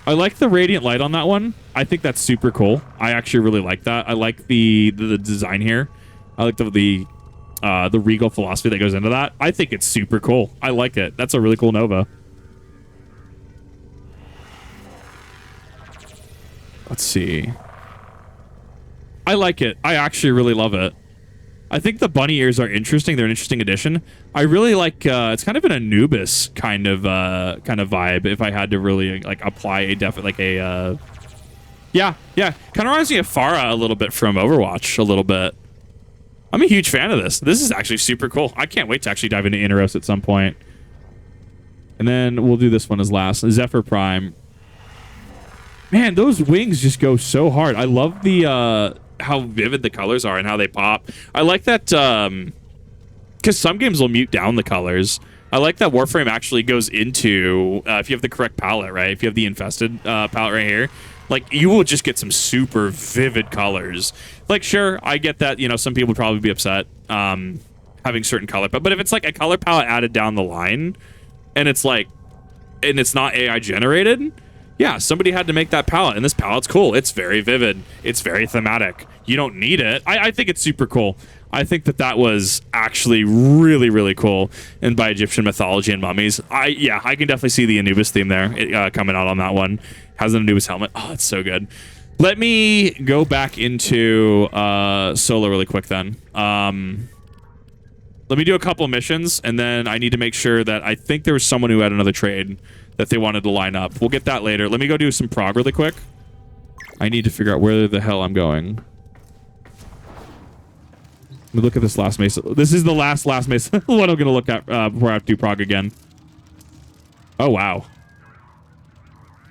I like the radiant light on that one. I think that's super cool. I actually really like that. I like the design here. I like the regal philosophy that goes into that. I think it's super cool. I like it. That's a really cool Nova. Let's see. I like it. I actually really love it. I think the bunny ears are interesting. They're an interesting addition. I really like. It's kind of an Anubis kind of vibe. If I had to really like apply a yeah. Kind of reminds me of Farah a little bit from Overwatch a little bit. I'm a huge fan of this. This is actually super cool. I can't wait to actually dive into Inaros at some point. And then we'll do this one as last. Zephyr Prime. Man, those wings just go so hard. I love the how vivid the colors are and how they pop. I like that because some games will mute down the colors. I like that Warframe actually goes into if you have the correct palette, right? If you have the infested palette right here, like you will just get some super vivid colors. Like, sure, I get that, you know, some people would probably be upset having certain color, but if it's like a color palette added down the line and it's like, and it's not AI generated, yeah, somebody had to make that palette, and this palette's cool. It's very vivid. It's very thematic. You don't need it. I think it's super cool. I think that was actually really, really cool. And by Egyptian mythology and mummies, I can definitely see the Anubis theme there coming out on that one. Has an Anubis helmet. Oh, it's so good. Let me go back into solo really quick then. Let me do a couple of missions, and then I need to make sure that I think there was someone who had another trade that they wanted to line up. We'll get that later. Let me go do some prog really quick. I need to figure out where the hell I'm going. Let me look at this last mesa. This is the last mesa what I'm going to look at before I have to do prog again. Oh, wow.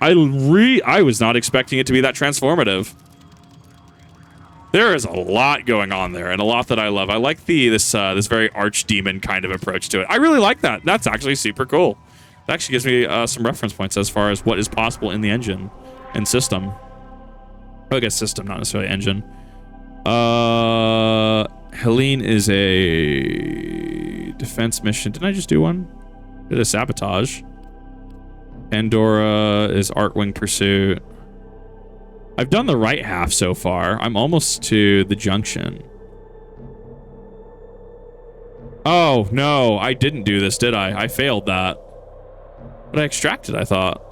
I was not expecting it to be that transformative. There is a lot going on there, and a lot that I love. I like this very archdemon kind of approach to it. I really like that. That's actually super cool. That actually gives me some reference points as far as what is possible in the engine and system. I guess system, not necessarily engine. Helene is a defense mission. Didn't I just do one? Did a sabotage. Pandora is Arcwing Pursuit. I've done the right half so far. I'm almost to the junction. Oh, no. I didn't do this, did I? I failed that. But I extracted, I thought.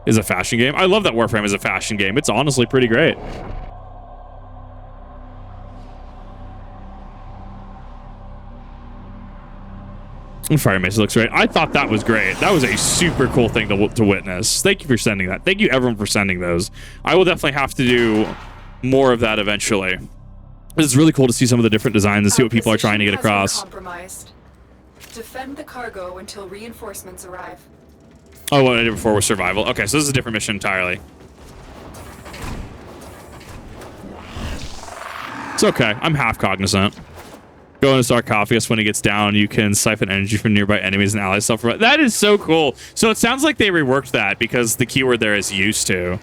Is a fashion game. I love that Warframe is a fashion game. It's honestly pretty great. And Fire Mesa looks great. I thought that was great. That was a super cool thing to witness. Thank you for sending that. Thank you, everyone, for sending those. I will definitely have to do more of that eventually. It's really cool to see some of the different designs and see Our what people are trying to get position has been across. compromised. Defend the cargo until reinforcements arrive. Oh, what I did before was survival. Okay, so this is a different mission entirely. It's okay. I'm half cognizant. Go into sarcophagus. When it gets down, you can siphon energy from nearby enemies and allies. That is so cool. So it sounds like they reworked that because the keyword there is used to.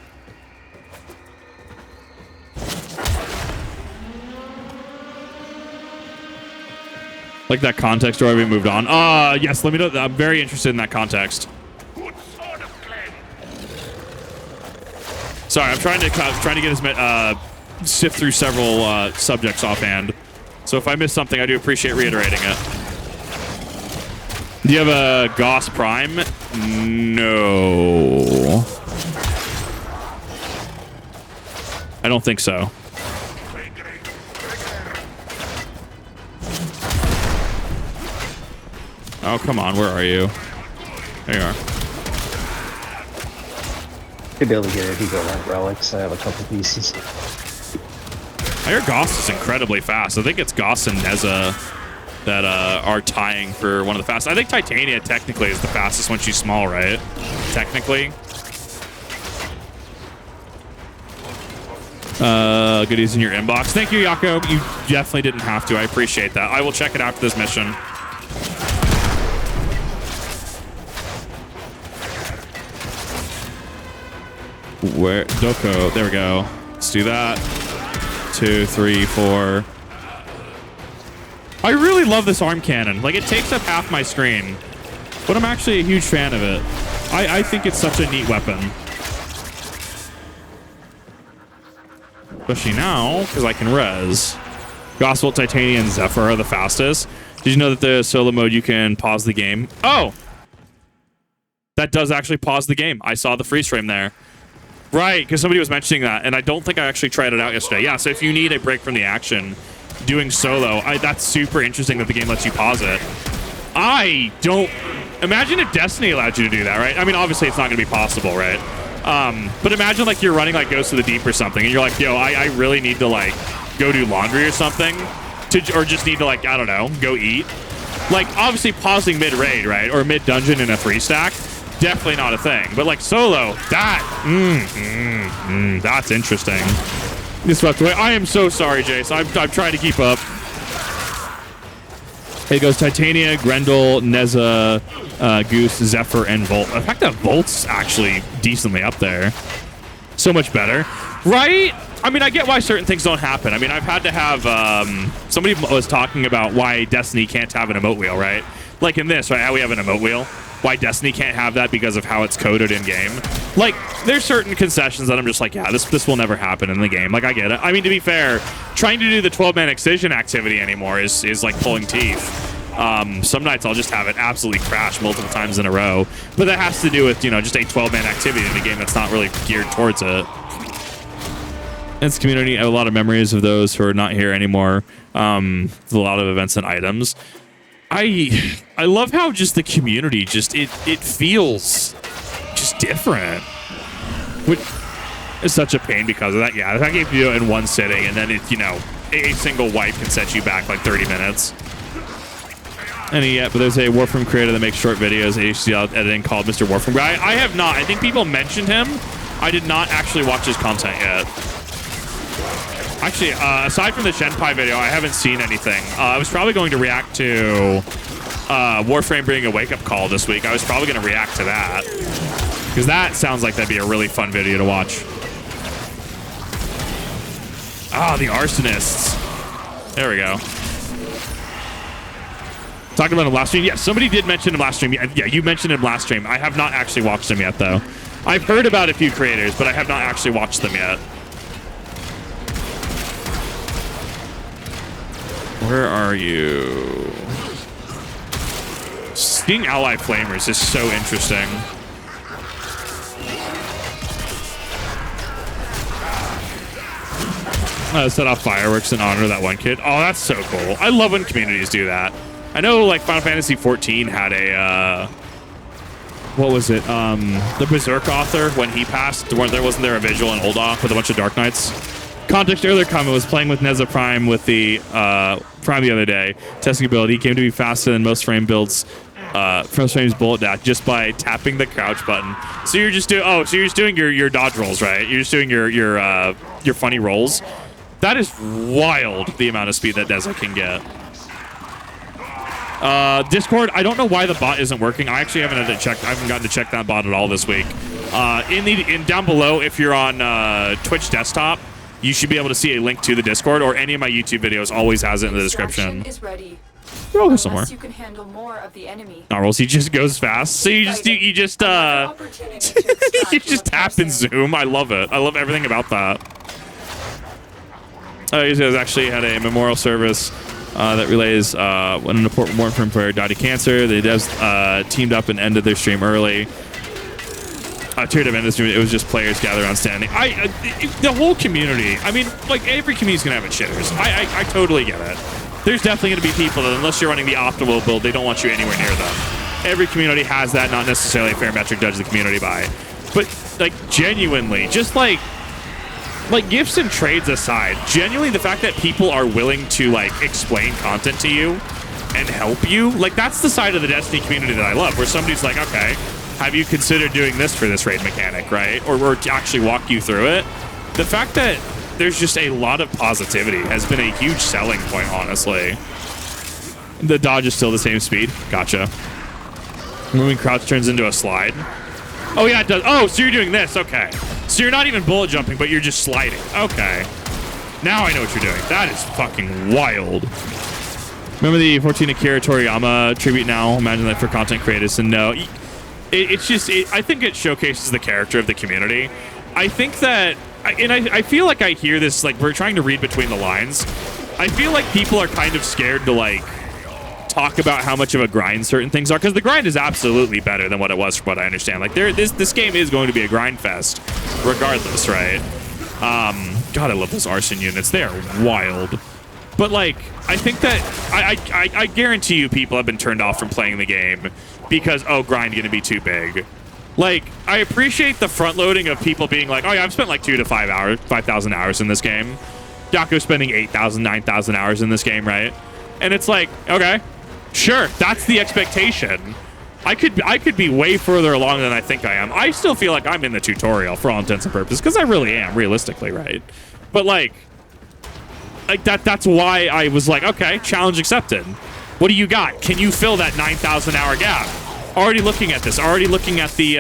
Like that context, or have we moved on? Yes, let me know. I'm very interested in that context. Sorry, I'm trying to get as sift through several subjects offhand. So if I miss something, I do appreciate reiterating it. Do you have a Gauss Prime? No. I don't think so. Oh, come on. Where are you? There you are. Could be able to get it if you go like relics. I have a couple pieces. I hear Gauss is incredibly fast. I think it's Gauss and Neza that are tying for one of the fastest. I think Titania technically is the fastest when she's small, right? Technically. Goodies in your inbox. Thank you, Yako. You definitely didn't have to. I appreciate that. I will check it after this mission. Where? Doko. There we go. Let's do that. 2, 3, 4. I really love this arm cannon. Like, it takes up half my screen. But I'm actually a huge fan of it. I think it's such a neat weapon. Especially now, because I can res. Gospel, Titania, and Zephyr are the fastest. Did you know that the solo mode, you can pause the game? Oh! That does actually pause the game. I saw the freeze frame there. Right, because somebody was mentioning that, and I don't think I actually tried it out yesterday. Yeah, so if you need a break from the action, doing solo, that's super interesting that the game lets you pause it. I don't... Imagine if Destiny allowed you to do that, right? I mean, obviously it's not going to be possible, right? But imagine like you're running like Ghost of the Deep or something, and you're like, yo, I really need to like go do laundry or something, or just need to like, I don't know, go eat. Like, obviously pausing mid-raid, right? Or mid-dungeon in a 3-stack. Definitely not a thing, but like solo, that's interesting. This swept away. I am so sorry, Jace. I'm trying to keep up. It goes Titania, Grendel, Neza, Goose, Zephyr, and Volt. The fact that Volt's actually decently up there. So much better, right? I mean, I get why certain things don't happen. I mean, I've had to have somebody was talking about why Destiny can't have an emote wheel, right? Like in this, right? How we have an emote wheel. Why Destiny can't have that because of how it's coded in game. Like, there's certain concessions that I'm just like, yeah, this will never happen in the game. Like, I get it. I mean, to be fair, trying to do the 12-man excision activity anymore is like pulling teeth. Some nights I'll just have it absolutely crash multiple times in a row, but that has to do with, you know, just a 12-man activity in a game that's not really geared towards it. It's community. I have a lot of memories of those who are not here anymore. A lot of events and items. I love how just the community just it feels just different, which is such a pain because of that. Yeah, I gave you in one sitting, and then it, you know, a single wipe can set you back like 30 minutes. But there's a Warframe creator that makes short videos, HCL editing, called Mr. Warframe. I have not. I think people mentioned him. I did not actually watch his content yet. Actually, aside from the Shenpai video, I haven't seen anything. I was probably going to react to Warframe bringing a wake-up call this week. I was probably going to react to that. Because that sounds like that'd be a really fun video to watch. Ah, the Arsonists. There we go. Talking about him last stream? Yeah, somebody did mention him last stream. Yeah, you mentioned him last stream. I have not actually watched him yet, though. I've heard about a few creators, but I have not actually watched them yet. Where are you? Seeing ally flamers is so interesting. Set off fireworks in honor of that one kid. Oh, that's so cool. I love when communities do that. I know, like, Final Fantasy XIV had a, what was it? The Berserk author, when he passed, wasn't there a visual in Oldoth with a bunch of Dark Knights Context earlier comment was playing with Neza Prime with the Prime the other day, testing ability. He came to be faster than most frame builds. From Frame's bullet dash just by tapping the crouch button. So you're just doing your dodge rolls, right? You're just doing your funny rolls. That is wild, the amount of speed that Deza can get. Discord, I don't know why the bot isn't working. I actually haven't gotten to check that bot at all this week. Down below, if you're on Twitch desktop, you should be able to see a link to the Discord, or any of my YouTube videos always has it in the description. Is ready. We'll go somewhere. You can handle more of the enemy. Narwhals, he just goes fast. So you just you just tap and zoom. I love it. I love everything about that. He says actually had a memorial service that relays when an important Warframe player died of cancer. The devs teamed up and ended their stream early. Teared up ended the stream. It was just players gathered around standing. The whole community. I mean, like every community's gonna have its shitters. I totally get it. There's definitely going to be people that, unless you're running the optimal build, they don't want you anywhere near them. Every community has that, not necessarily a fair metric to judge the community by. But, like, genuinely, just like gifts and trades aside, genuinely the fact that people are willing to, like, explain content to you and help you, like, that's the side of the Destiny community that I love, where somebody's like, okay, have you considered doing this for this raid mechanic, right? Or actually walk you through it. The fact that there's just a lot of positivity has been a huge selling point, honestly. The dodge is still the same speed. Gotcha. Moving crouch turns into a slide. Oh, yeah, it does. Oh, so you're doing this. Okay. So you're not even bullet jumping, but you're just sliding. Okay. Now I know what you're doing. That is fucking wild. Remember the 14 Akira Toriyama tribute now? Imagine that for content creators. And no, it's just, I think it showcases the character of the community. I think that, and I feel like I hear this, like, we're trying to read between the lines. I feel like people are kind of scared to, like, talk about how much of a grind certain things are, because the grind is absolutely better than what it was, from what I understand. Like, this game is going to be a grind fest, regardless, right? God, I love those arson units. They are wild. But, like, I think that, I guarantee you people have been turned off from playing the game because, oh, grind going to be too big. Like, I appreciate the front loading of people being like, oh yeah, I've spent like 2,000 to 5,000 hours in this game. Dako's spending 8,000, 9,000 hours in this game, right? And it's like, okay, sure, that's the expectation. I could be way further along than I think I am. I still feel like I'm in the tutorial for all intents and purposes, because I really am, realistically, right? But like that's why I was like, okay, challenge accepted. What do you got? Can you fill that 9,000 hour gap? Already looking at this. Already looking at the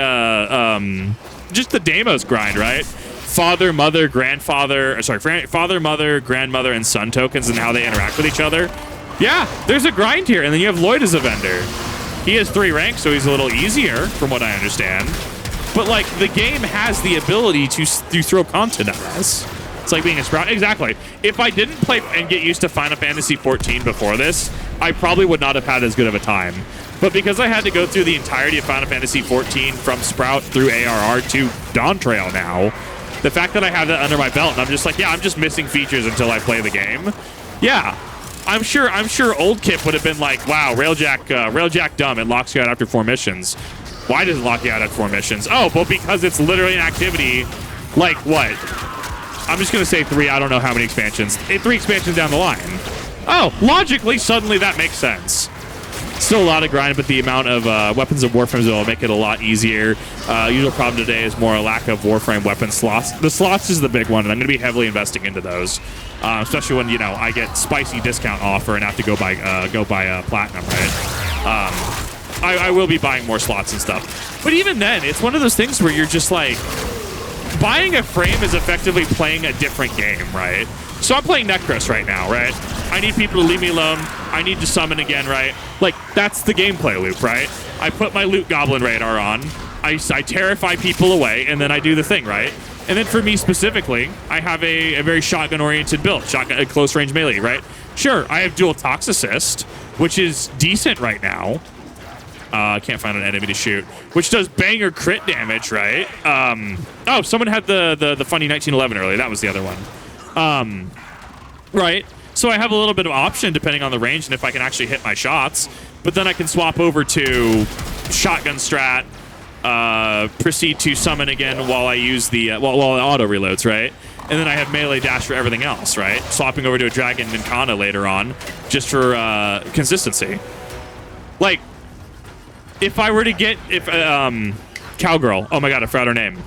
just the Deimos grind, right? Father, mother, grandfather. Sorry, father, mother, grandmother, and son tokens and how they interact with each other. Yeah, there's a grind here, and then you have Lloyd as a vendor. He has 3 ranks, so he's a little easier, from what I understand. But like, the game has the ability to throw content at us. It's like being a sprout. Exactly. If I didn't play and get used to Final Fantasy 14 before this, I probably would not have had as good of a time. But because I had to go through the entirety of Final Fantasy 14 from Sprout through ARR to Dawn Trail now, the fact that I have that under my belt, and I'm just like, yeah, I'm just missing features until I play the game. Yeah, I'm sure old Kip would have been like, wow, Railjack dumb. It locks you out after 4 missions. Why does it lock you out at 4 missions? Oh, but because it's literally an activity, like what? I'm just gonna say 3. I don't know how many expansions. 3 expansions down the line. Oh, logically, suddenly that makes sense. Still a lot of grind, but the amount of weapons of Warframes will make it a lot easier. Usual problem today is more a lack of Warframe weapon slots. The slots is the big one, and I'm going to be heavily investing into those, especially when, you know, I get spicy discount offer and have to go buy platinum, right? I will be buying more slots and stuff. But even then, it's one of those things where you're just like, buying a frame is effectively playing a different game, right? So I'm playing Necros right now, right? I need people to leave me alone. I need to summon again, right? Like, that's the gameplay loop, right? I put my loot goblin radar on. I terrify people away, and then I do the thing, right? And then for me specifically, I have a very shotgun-oriented build, shotgun close-range melee, right? Sure, I have dual tox assist, which is decent right now. I can't find an enemy to shoot, which does banger crit damage, right? Oh, someone had the funny 1911 earlier. That was the other one. Right? So I have a little bit of option depending on the range and if I can actually hit my shots. But then I can swap over to shotgun strat, proceed to summon again while I use the while it auto reloads, right? and then I have melee dash for everything else, right? Swapping over to a dragon and Kana later on, just for consistency. Like, if I were to get Cowgirl, oh my god, I forgot her name.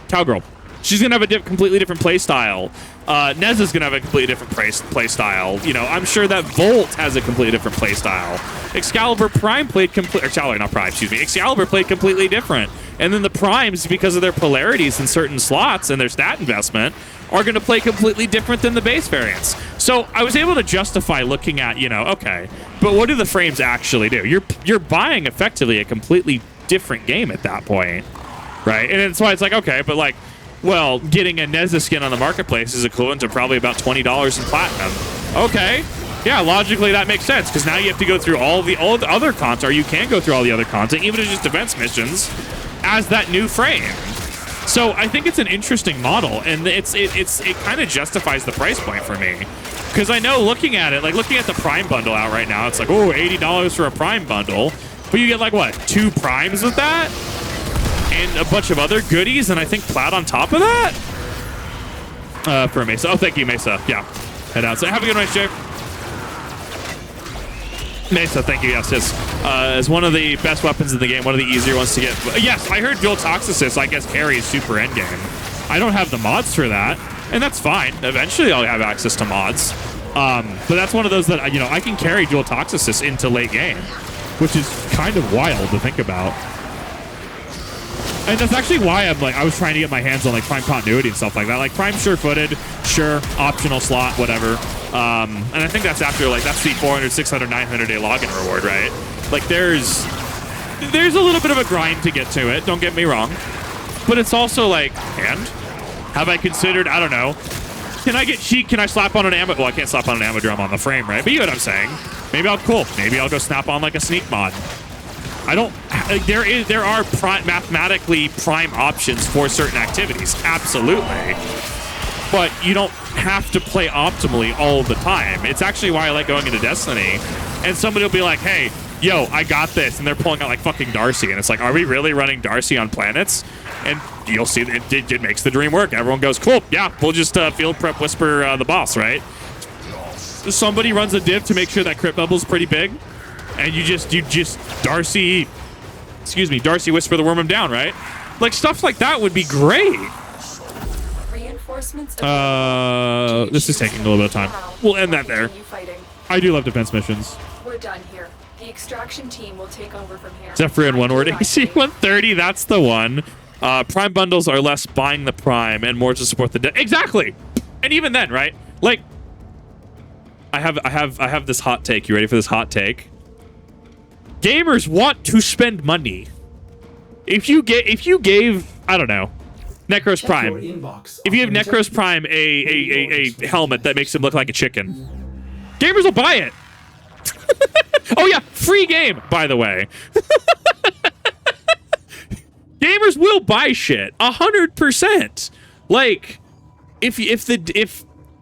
Cowgirl. She's gonna have a completely different play style. Neza's gonna have a completely different play style. You know, I'm sure that Volt has a completely different play style. Excalibur Prime played Excalibur played completely different. And then the Primes, because of their polarities in certain slots and their stat investment, are going to play completely different than the base variants. So I was able to justify looking at, you know, okay, but what do the frames actually do? You're buying effectively a completely different game at that point, right? And that's why it's like, okay, but like, well, getting a Neza skin on the marketplace is equivalent to probably about $20 in platinum. Okay. Yeah, logically that makes sense, because now you have to go through all the other content, or you can go through all the other content, even if it's just defense missions, as that new frame. So I think it's an interesting model, and it kind of justifies the price point for me. Because I know looking at it, like looking at the Prime bundle out right now, it's like, oh, $80 for a Prime bundle. But you get like, what, 2 Primes with that? And a bunch of other goodies, and I think Plat on top of that? For Mesa. Oh, thank you, Mesa. Yeah. Head out. So have a good night, Jay. Mesa, thank you. Yes, is one of the best weapons in the game. One of the easier ones to get. Yes, I heard Dual Toxicist, I guess, carries super endgame. I don't have the mods for that, and that's fine. Eventually, I'll have access to mods. But that's one of those that, you know, I can carry Dual Toxicist into late game, which is kind of wild to think about. And that's actually why I was trying to get my hands on like Prime Continuity and stuff like that. Like Prime Sure-Footed, sure, optional slot, whatever. And I think that's after, like, that's the 400, 600, 900 day login reward, right? Like there's a little bit of a grind to get to it, don't get me wrong. But it's also like, and have I considered, I don't know, can I get cheat? Can I slap on an ammo? Well, I can't slap on an ammo drum on the frame, right? But you know what I'm saying. Maybe I'll go snap on like a sneak mod. I don't. There are mathematically prime options for certain activities, absolutely. But you don't have to play optimally all the time. It's actually why I like going into Destiny. And somebody will be like, "Hey, yo, I got this," and they're pulling out like fucking Darcy, and it's like, "Are we really running Darcy on planets?" And you'll see that it makes the dream work. Everyone goes, "Cool, yeah, we'll just field prep whisper the boss," right? Somebody runs a div to make sure that crit bubble's pretty big. And you just Darcy whisper the worm him down, right? Like stuff like that would be great. Reinforcements. This is taking a little bit of time. We'll end that there. I do love defense missions. We're done here. The extraction team will take over from here. Zephyr in one word. AC 130. That's the one. Prime bundles are less buying the Prime and more to support the exactly. And even then, right? Like, I have this hot take. You ready for this hot take? Gamers want to spend money. If you gave, I don't know, Necros Prime. If you give Necros Prime a helmet that makes him look like a chicken, gamers will buy it. Oh yeah, free game, by the way. Gamers will buy shit 100%. Like, if the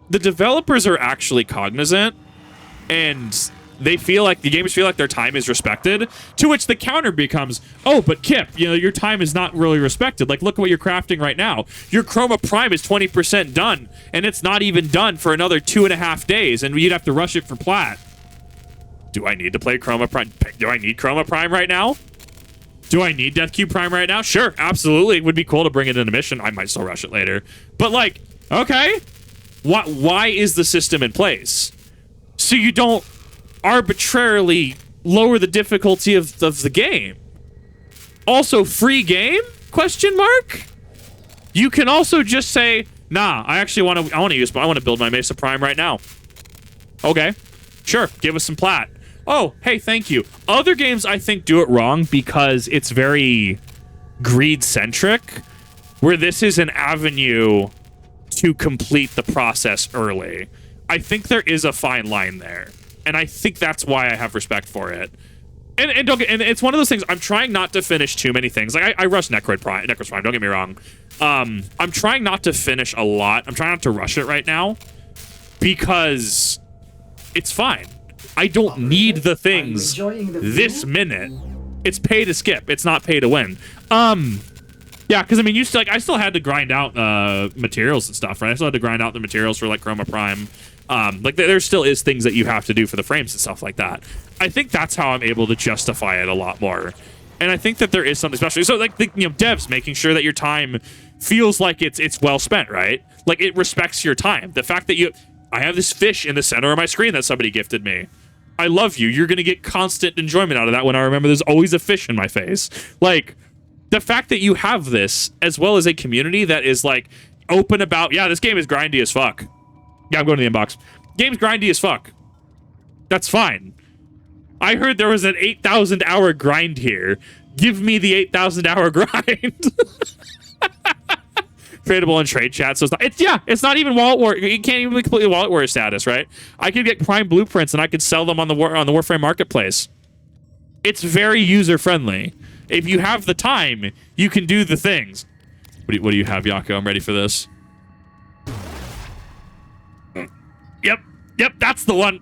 developers are actually cognizant and they feel like the gamers feel like their time is respected, to which the counter becomes, oh, but Kip, you know, your time is not really respected. Like, look at what you're crafting right now. Your Chroma Prime is 20% done, and it's not even done for another 2.5 days, and you'd have to rush it for plat. Do I need to play Chroma Prime? Do I need Chroma Prime right now? Do I need Death Cube Prime right now? Sure, absolutely. It would be cool to bring it in a mission. I might still rush it later. But, like, okay. Why is the system in place? So you don't arbitrarily lower the difficulty of the game. Also, free game? Question mark? You can also just say, nah, I want to build my Mesa Prime right now. Okay. Sure, give us some plat. Oh, hey, thank you. Other games, I think, do it wrong because it's very greed-centric, where this is an avenue to complete the process early. I think there is a fine line there, and I think that's why I have respect for it. And it's one of those things, I'm trying not to finish too many things. Like, I rush Necros Prime, don't get me wrong. I'm trying not to finish a lot. I'm trying not to rush it right now because it's fine. I don't need the things this minute. It's pay to skip. It's not pay to win. Yeah, because I mean, I still had to grind out materials and stuff, right? I still had to grind out the materials for like Chroma Prime. Like there still is things that you have to do for the frames and stuff like that. I think that's how I'm able to justify it a lot more. And I think that there is something special. So like devs making sure that your time feels like it's well spent, right? Like it respects your time. The fact that I have this fish in the center of my screen that somebody gifted me. I love you. You're gonna get constant enjoyment out of that when I remember there's always a fish in my face. Like the fact that you have this as well as a community that is like open about, yeah, this game is grindy as fuck. Yeah, I'm going to the inbox. Game's grindy as fuck. That's fine. I heard there was an 8,000 hour grind here. Give me the 8,000 hour grind. Tradable in trade chat, so it's not even wallet war. You can't even be completely wallet warrior status, right? I could get prime blueprints and I could sell them on the Warframe marketplace. It's very user friendly. If you have the time, you can do the things. What do you have, Yako? I'm ready for this. Yep, that's the one.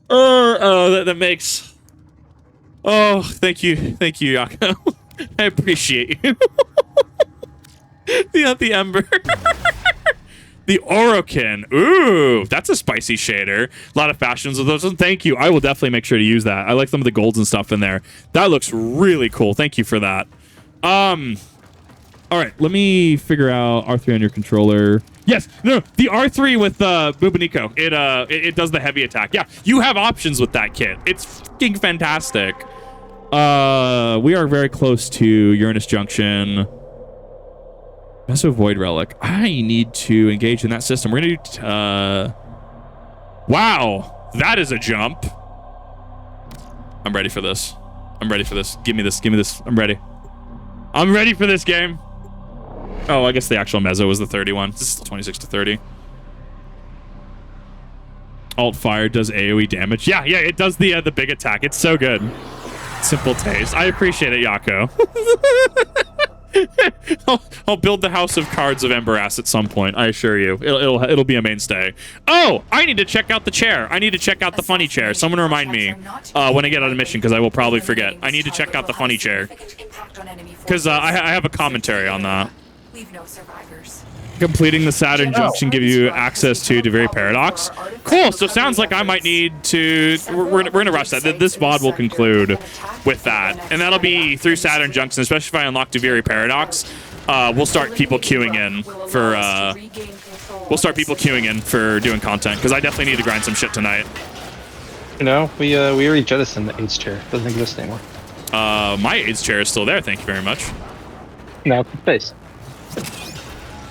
That makes. Oh, thank you, Yako. I appreciate you. the Ember. The Orokin. Ooh, that's a spicy shader. A lot of fashions with those. Thank you. I will definitely make sure to use that. I like some of the golds and stuff in there. That looks really cool. Thank you for that. All right, let me figure out R3 on your controller. Yes, no, the R3 with Bubanico. It does the heavy attack. Yeah, you have options with that kit. It's fucking fantastic. We are very close to Uranus Junction. Meso Void Relic. I need to engage in that system. We're gonna do. Wow, that is a jump. I'm ready for this. Give me this. I'm ready for this game. Oh, I guess the actual Meso was the 31. This is still 26 to 30. Alt Fire does AoE damage. Yeah, it does the big attack. It's so good. Simple taste. I appreciate it, Yako. I'll build the House of Cards of Emberass at some point. I assure you, it'll be a mainstay. Oh, I need to check out the chair. I need to check out the funny chair. Someone remind me when I get out of mission, because I will probably forget. I need to check out the funny chair because I have a commentary on that. Leave no survivors. Completing the Saturn Junction give you access to Very Paradox. Cool. So sounds like I might need to. We're gonna rush that. This VOD will conclude with that, and that'll be through Saturn Junction. Especially if I unlock Very Paradox, we'll start people queuing in for. We'll start people queuing in for doing content because I definitely need to grind some shit tonight. You know, we already jettisoned the AIDS chair. Doesn't exist anymore. My AIDS chair is still there. Thank you very much. Now it's the face.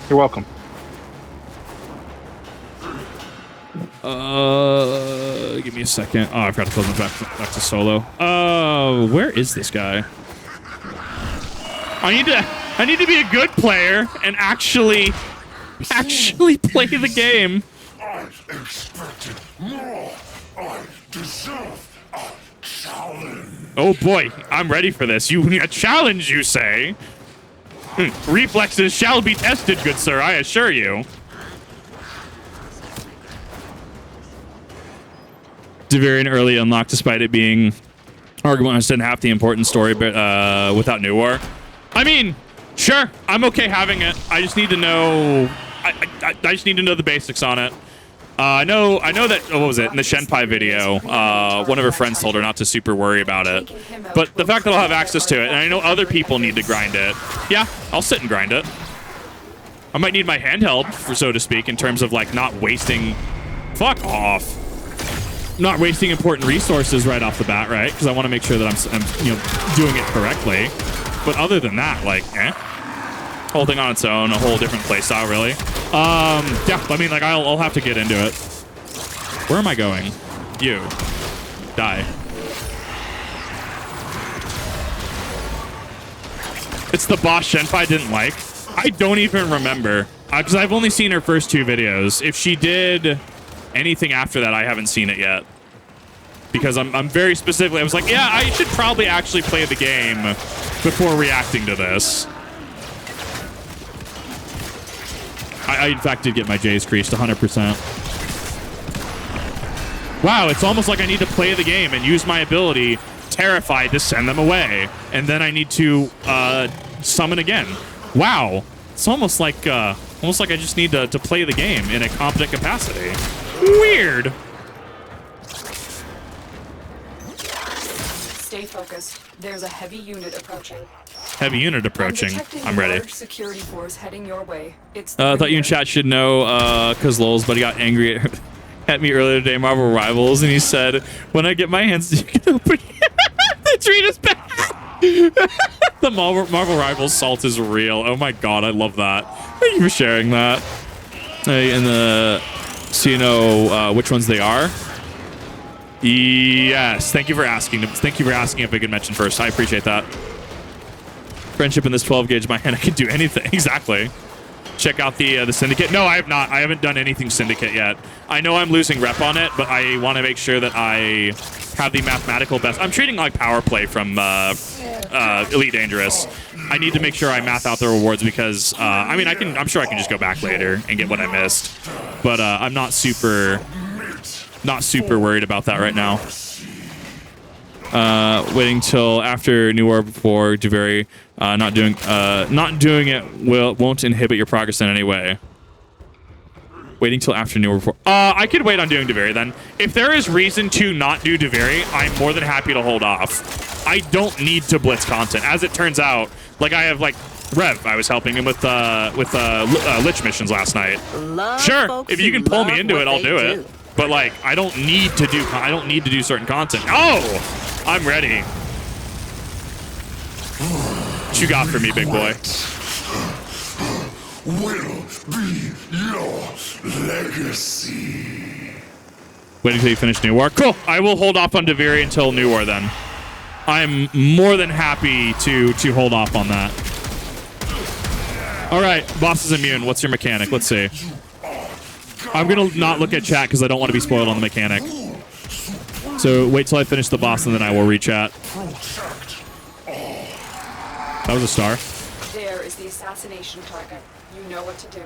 You're welcome. Give me a second. Oh, I forgot to close my back to solo. Where is this guy? I need to be a good player and actually play the game. I expected more. I deserve a challenge. Oh boy, I'm ready for this. A challenge, you say? Reflexes shall be tested, good sir, I assure you. Devarian early unlocked despite it being argument didn't have the important story, but without New War. I mean, sure, I'm okay having it. I just need to know. I just need to know the basics on it. I know that. What was it in the Shenpai video? One of her friends told her not to super worry about it. But the fact that I'll have access to it, and I know other people need to grind it. Yeah, I'll sit and grind it. I might need my handheld, so to speak, in terms of like not wasting. Fuck off. Not wasting important resources right off the bat, right? Because I want to make sure that I'm doing it correctly. But other than that, like, holding on its own, a whole different playstyle, really. Yeah, I mean, like, I'll have to get into it. Where am I going? You. Die. It's the boss Shenpai didn't like. I don't even remember. Because I've only seen her first 2 videos. If she did anything after that, I haven't seen it yet. Because I'm very specifically, I was like, yeah, I should probably actually play the game before reacting to this. I in fact, did get my J's creased 100%. Wow, it's almost like I need to play the game and use my ability, Terrified, to send them away. And then I need to summon again. Wow. It's almost like I just need to play the game in a competent capacity. Weird. Stay focused. There's a heavy unit approaching. Heavy unit approaching. I'm ready. Large security force heading your way. It's I thought you in chat should know, because Lowell's buddy got angry at me earlier today, Marvel Rivals, and he said, when I get my hands, you can open the treat us back. The Marvel Rivals salt is real. Oh my god, I love that. Thank you for sharing that. Hey, and so you know which ones they are. Yes, thank you for asking. Thank you for asking if I could mention first. I appreciate that. Friendship in this 12 gauge, my hand, I can do anything. Exactly. Check out the Syndicate. No, I have not. I haven't done anything Syndicate yet. I know I'm losing rep on it, but I want to make sure that I have the mathematical best. I'm treating like power play from Elite Dangerous. I need to make sure I math out the rewards because I mean I'm sure I can just go back later and get what I missed, but I'm not super worried about that right now. Waiting till after New War before Duveri. Not doing it won't inhibit your progress in any way. Waiting till after New War before. I could wait on doing Duveri then. If there is reason to not do Duveri, I'm more than happy to hold off. I don't need to blitz content. As it turns out, like I have like Rev, I was helping him with Lich missions last night. Sure, if you can pull me into it, I'll do it. But like, I don't need to do certain content. Oh, I'm ready. What you got for me, big boy? Will be your legacy. Wait until you finish New War. Cool. I will hold off on Duveri until New War then. I'm more than happy to hold off on that. All right, boss is immune. What's your mechanic? Let's see. I'm gonna not look at chat because I don't want to be spoiled on the mechanic. So wait till I finish the boss and then I will re-chat. That was a star. There is the assassination target. You know what to do.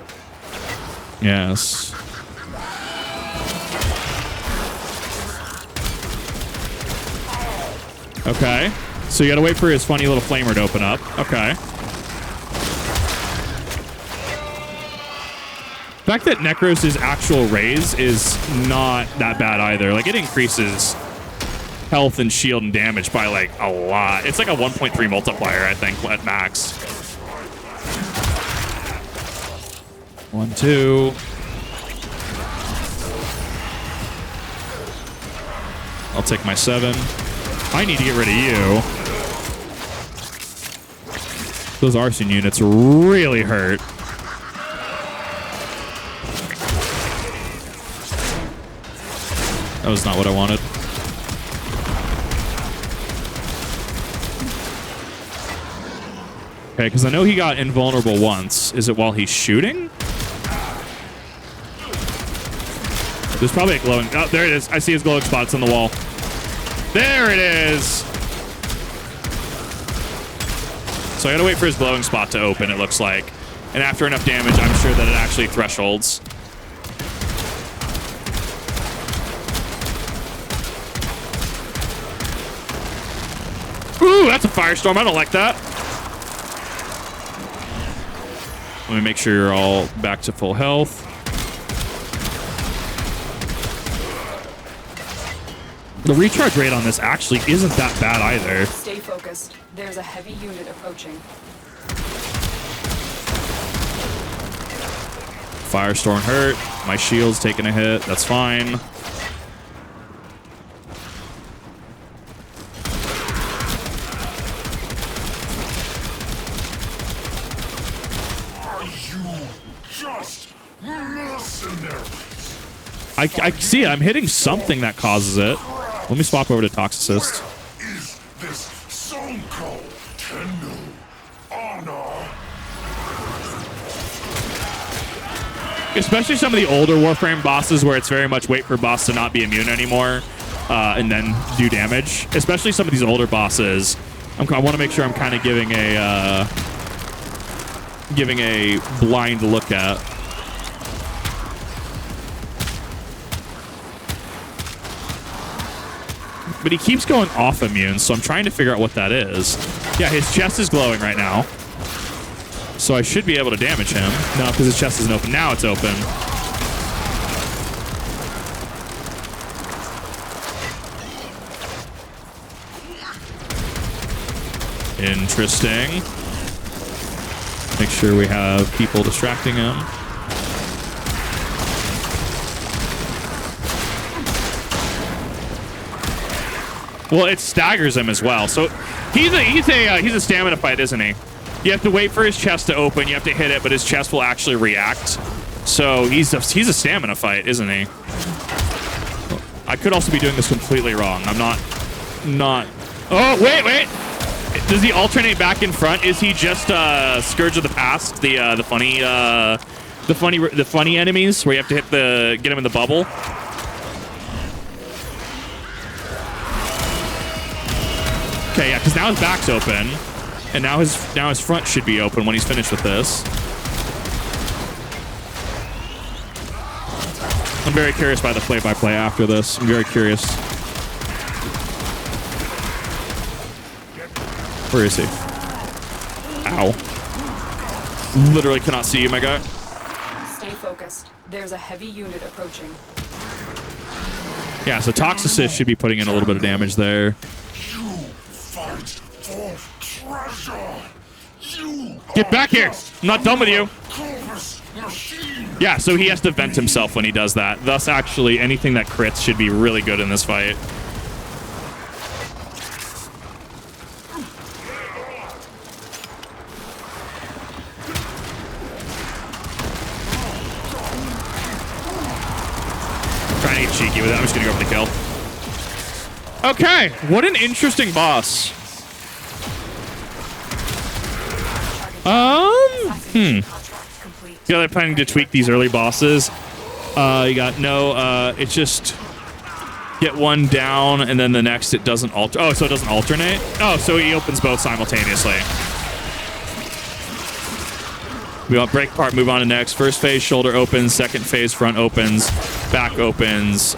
Yes. Okay. So you gotta wait for his funny little flamer to open up. Okay. The fact that Necros' actual raise is not that bad either. Like, it increases health and shield and damage by, like, a lot. It's like a 1.3 multiplier, I think, at max. 1, 2. I'll take my 7. I need to get rid of you. Those arson units really hurt. That was not what I wanted. Okay, because I know he got invulnerable once. Is it while he's shooting? There's probably a glowing... Oh, there it is. I see his glowing spots on the wall. There it is! So I gotta wait for his glowing spot to open, it looks like. And after enough damage, I'm sure that it actually thresholds. Ooh, that's a firestorm. I don't like that. Let me make sure you're all back to full health. The recharge rate on this actually isn't that bad either. Stay focused. There's a heavy unit approaching. Firestorm hurt. My shield's taking a hit. That's fine. I see it. I'm hitting something that causes it. Let me swap over to Toxicist. Is this Sonko Tenno honor? Especially some of the older Warframe bosses where it's very much wait for boss to not be immune anymore and then do damage. Especially some of these older bosses. I want to make sure I'm kind of giving a blind look at. but he keeps going off immune, so I'm trying to figure out what that is. Yeah, his chest is glowing right now. So I should be able to damage him. No, because his chest isn't open. Now it's open. Interesting. Make sure we have people distracting him. Well, it staggers him as well. So he's a stamina fight, isn't he? You have to wait for his chest to open. You have to hit it, but his chest will actually react. So he's a stamina fight, isn't he? I could also be doing this completely wrong. I'm not. Oh, wait. Does he alternate back in front? Is he just Scourge of the Past, the funny enemies where you have to get him in the bubble? Okay, yeah, because now his back's open, and now his front should be open when he's finished with this. I'm very curious by the play-by-play after this. I'm very curious. Where is he? Ow. Literally cannot see you, my guy. Stay focused. There's a heavy unit approaching. Yeah, so Toxicist should be putting in a little bit of damage there. Get back here! I'm not done with you. Yeah, so he has to vent himself when he does that. Thus, actually, anything that crits should be really good in this fight. Trying to get cheeky with it. I'm just gonna go for the kill. Okay, what an interesting boss. Yeah, they're planning to tweak these early bosses. You got it's just get one down and then the next it doesn't alter. Oh, so it doesn't alternate? Oh, so he opens both simultaneously. We want break part, move on to next. First phase, shoulder opens. Second phase, front opens. Back opens.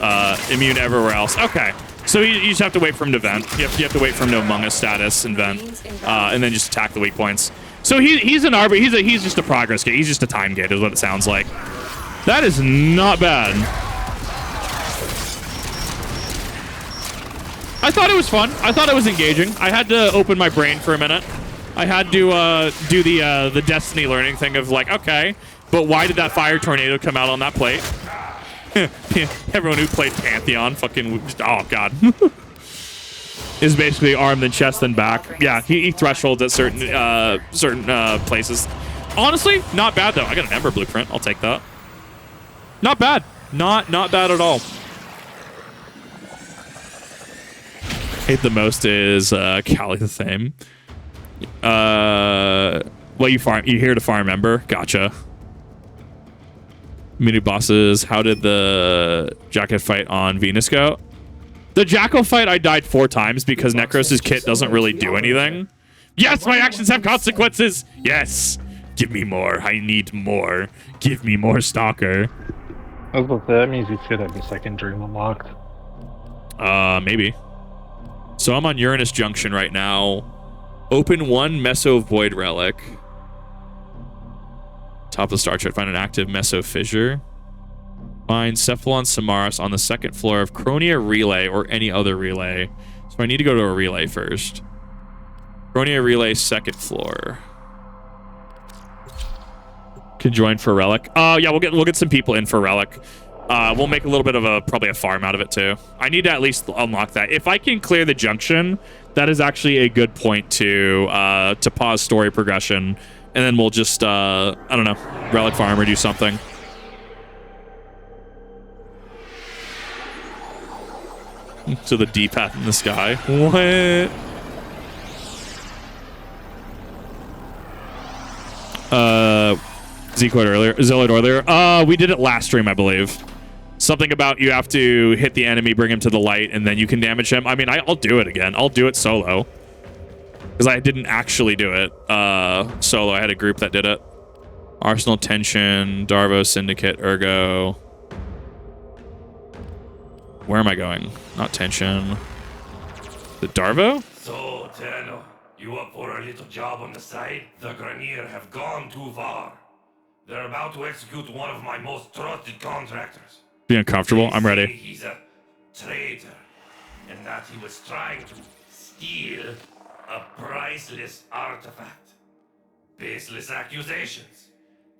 Immune everywhere else. Okay. So you just have to wait for him to vent. You have to wait for him to Among Us status and vent. And then just attack the weak points. So he's an arbiter. He's just a progress gate. He's just a time gate is what it sounds like. That is not bad. I thought it was fun. I thought it was engaging. I had to open my brain for a minute. I had to do the Destiny learning thing of like, okay, but why did that fire tornado come out on that plate? Everyone who played Pantheon fucking, oh god. Is basically arm then chest then back. Yeah, he thresholds at certain places. Honestly, not bad though. I got an Ember blueprint. I'll take that. Not bad. Not bad at all. Hate the most is Cali the Thame. Well, you're here to farm Ember. Gotcha. Mini bosses. How did the Jacket fight on Venus go? The Jackal fight, I died 4 times because Necros' kit doesn't really do anything. Yes, my actions have consequences. Yes. Give me more. I need more. Give me more Stalker. I was about to say, that means you should have the second dream unlocked. Maybe. So I'm on Uranus Junction right now. Open 1 Meso Void Relic. Top of the star chart, find an active Meso Fissure. Find Cephalon Samaras on the 2nd floor of Chronia Relay or any other relay. So I need to go to a relay first. Chronia Relay, 2nd floor. Can join for Relic. Yeah, we'll get some people in for Relic. We'll make a little bit of probably a farm out of it too. I need to at least unlock that. If I can clear the junction, that is actually a good point to pause story progression, and then we'll just I don't know, Relic farm or do something. To the D path in the sky. What? Zealoid earlier. We did it last stream, I believe. Something about you have to hit the enemy, bring him to the light, and then you can damage him. I mean, I'll do it again. I'll do it solo. Because I didn't actually do it solo. I had a group that did it. Arsenal Tension, Darvo Syndicate, Ergo. Where am I going? Not Tension. The Darvo? So, Tenno, you up for a little job on the side? The Grenier have gone too far. They're about to execute one of my most trusted contractors. Be uncomfortable. I'm They say ready. He's a traitor, and that he was trying to steal a priceless artifact. Baseless accusations.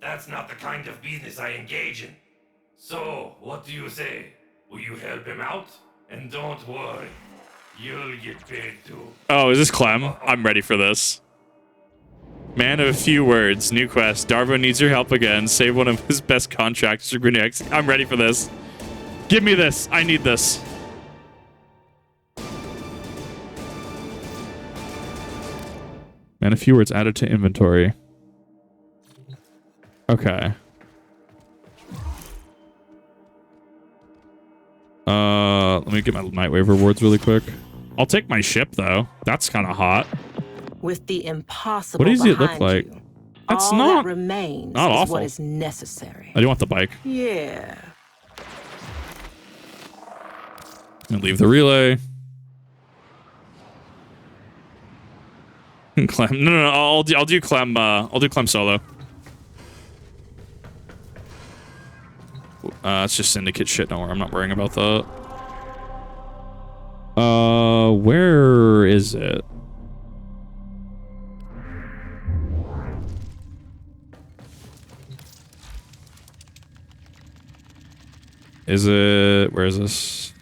That's not the kind of business I engage in. So, what do you say? Will you help him out? And don't worry, you'll get paid too. Oh, is this Clem? I'm ready for this. Man of a few words. New quest. Darvo needs your help again. Save one of his best contractors for Grinex. I'm ready for this. Give me this. I need this. Man, a few words added to inventory. Okay. Let me get my Nightwave rewards really quick. I'll take my ship though. That's kind of hot. With the impossible What does it look behind like? you, That's all not that remains not is awful. what is necessary. I do want the bike. Yeah. And leave the relay. Clem. No. I'll do Clem. I'll do Clem solo. It's just syndicate shit. Don't worry. I'm not worrying about that. Where is it? Is it? Where is this?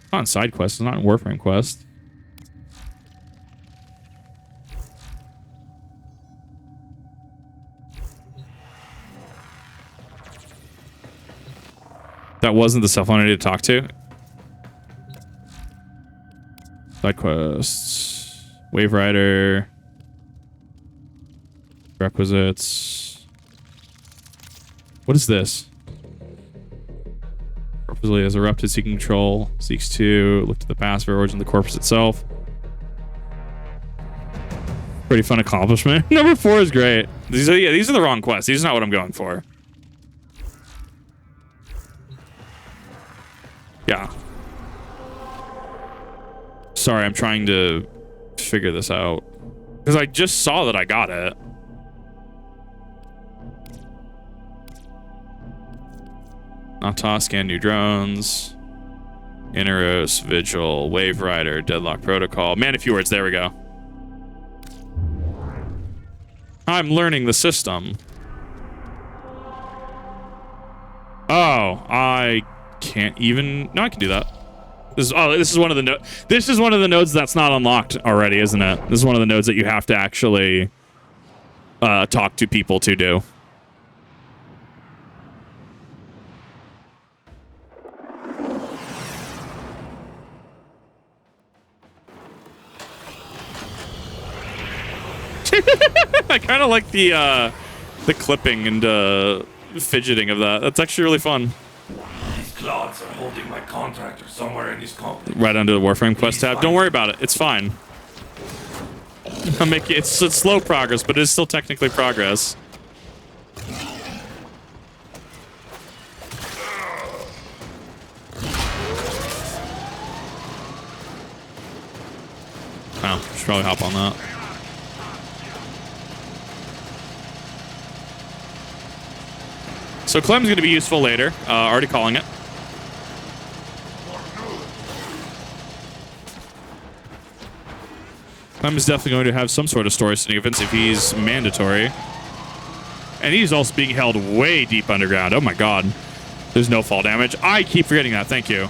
It's not in side quest. It's not in Warframe quest. That wasn't the cell phone I needed to talk to. Side quests. Wave Rider. Requisites. What is this? Purposely has erupted, seeking control. Seeks to look to the past for origin of the corpus itself. Pretty fun accomplishment. Number 4 is great. These are the wrong quests. These are not what I'm going for. Yeah. Sorry, I'm trying to figure this out. Because I just saw that I got it. Nata, scan new drones. Interos, Vigil, Wave Rider, Deadlock Protocol. Man, a few words. There we go. I'm learning the system. Oh, I can't even. No, I can do that. This is one of the This is one of the nodes that's not unlocked already, isn't it? This is one of the nodes that you have to actually talk to people to do. I kind of like the clipping and fidgeting of that. That's actually really fun. These clouds are holding my contractor somewhere in this complex. Right under the Warframe quest tab. Don't worry about it. It's fine. I'll make it. It's slow progress, but it is still technically progress. Wow, should probably hop on that. So Clem's going to be useful later. Already calling it. Clem is definitely going to have some sort of story significance if he's mandatory. And he's also being held way deep underground. Oh my god. There's no fall damage. I keep forgetting that. Thank you.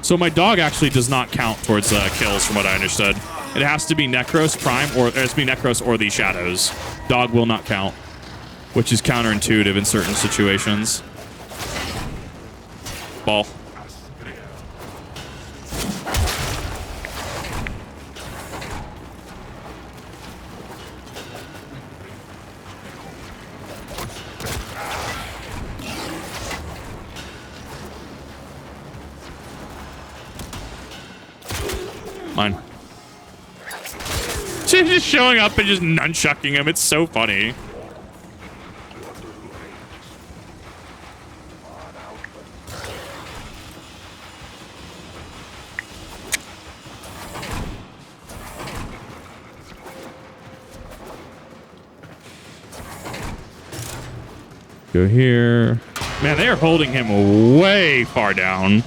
So my dog actually does not count towards kills, from what I understood. It has to be Necros Prime, or it has to be Necros or the Shadows. Dog will not count, which is counterintuitive in certain situations. Ball. Mine. She's just showing up and just nunchucking him. It's so funny. Go here. Man, they are holding him way far down.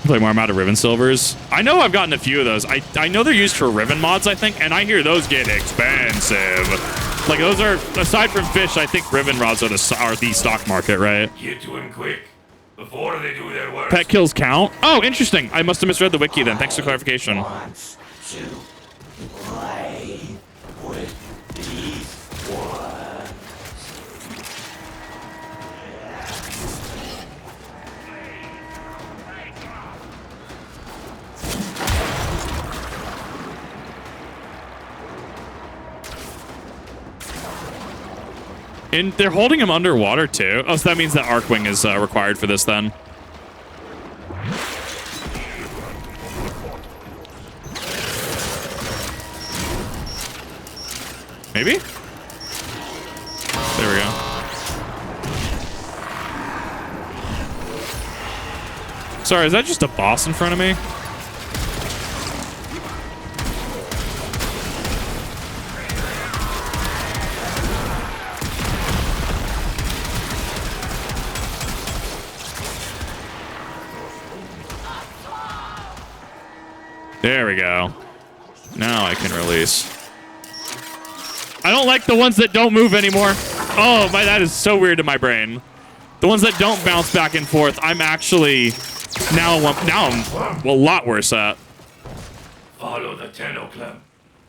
Play more. I'm out of Riven Silvers. I know I've gotten a few of those. I know they're used for Riven mods, I think, and I hear those get expensive. Like, those are, aside from fish, I think Riven rods are the stock market, right? Get to him quick, before they do their work. Pet kills count? Oh, interesting. I must have misread the wiki then. Thanks for clarification. Wants to play with these ones. And they're holding him underwater, too. Oh, so that means that Arcwing is required for this, then. Maybe? There we go. Sorry, is that just a boss in front of me? There we go. Now I can release. I don't like the ones that don't move anymore. Oh, that is so weird to my brain. The ones that don't bounce back and forth, I'm actually now I'm a lot worse at. Follow the Tenno Clem.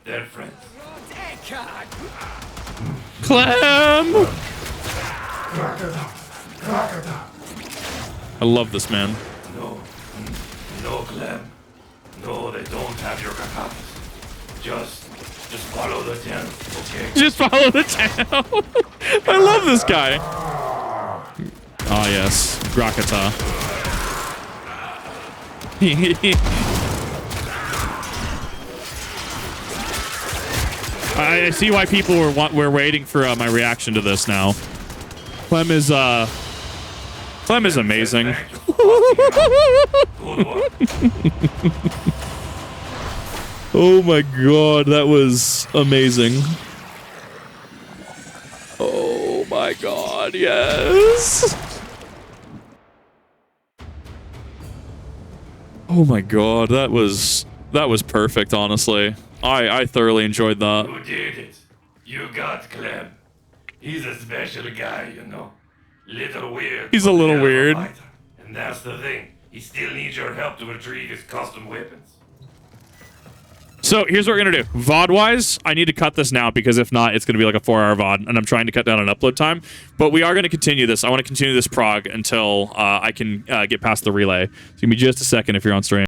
They're friends. Clem! I love this man. No, Clem. No, they don't have your capacity. Just follow the Tenno, okay? Just follow the Tenno. I love this guy. Ah, yes. Grakata. I see why people were waiting for my reaction to this now. Clem is amazing. Oh my god, that was amazing. Oh my god, yes. Oh my god, that was perfect, honestly. I thoroughly enjoyed that. You did it. You got Clem. He's a special guy, you know. Little weird. He's a little weird. Fighter. And that's the thing. He still needs your help to retrieve his custom weapons. So here's what we're gonna do. VOD-wise, I need to cut this now because if not, it's gonna be like a 4-hour VOD, and I'm trying to cut down on upload time. But we are gonna continue this. I want to continue this prog until I can get past the relay. So give me just a second if you're on stream.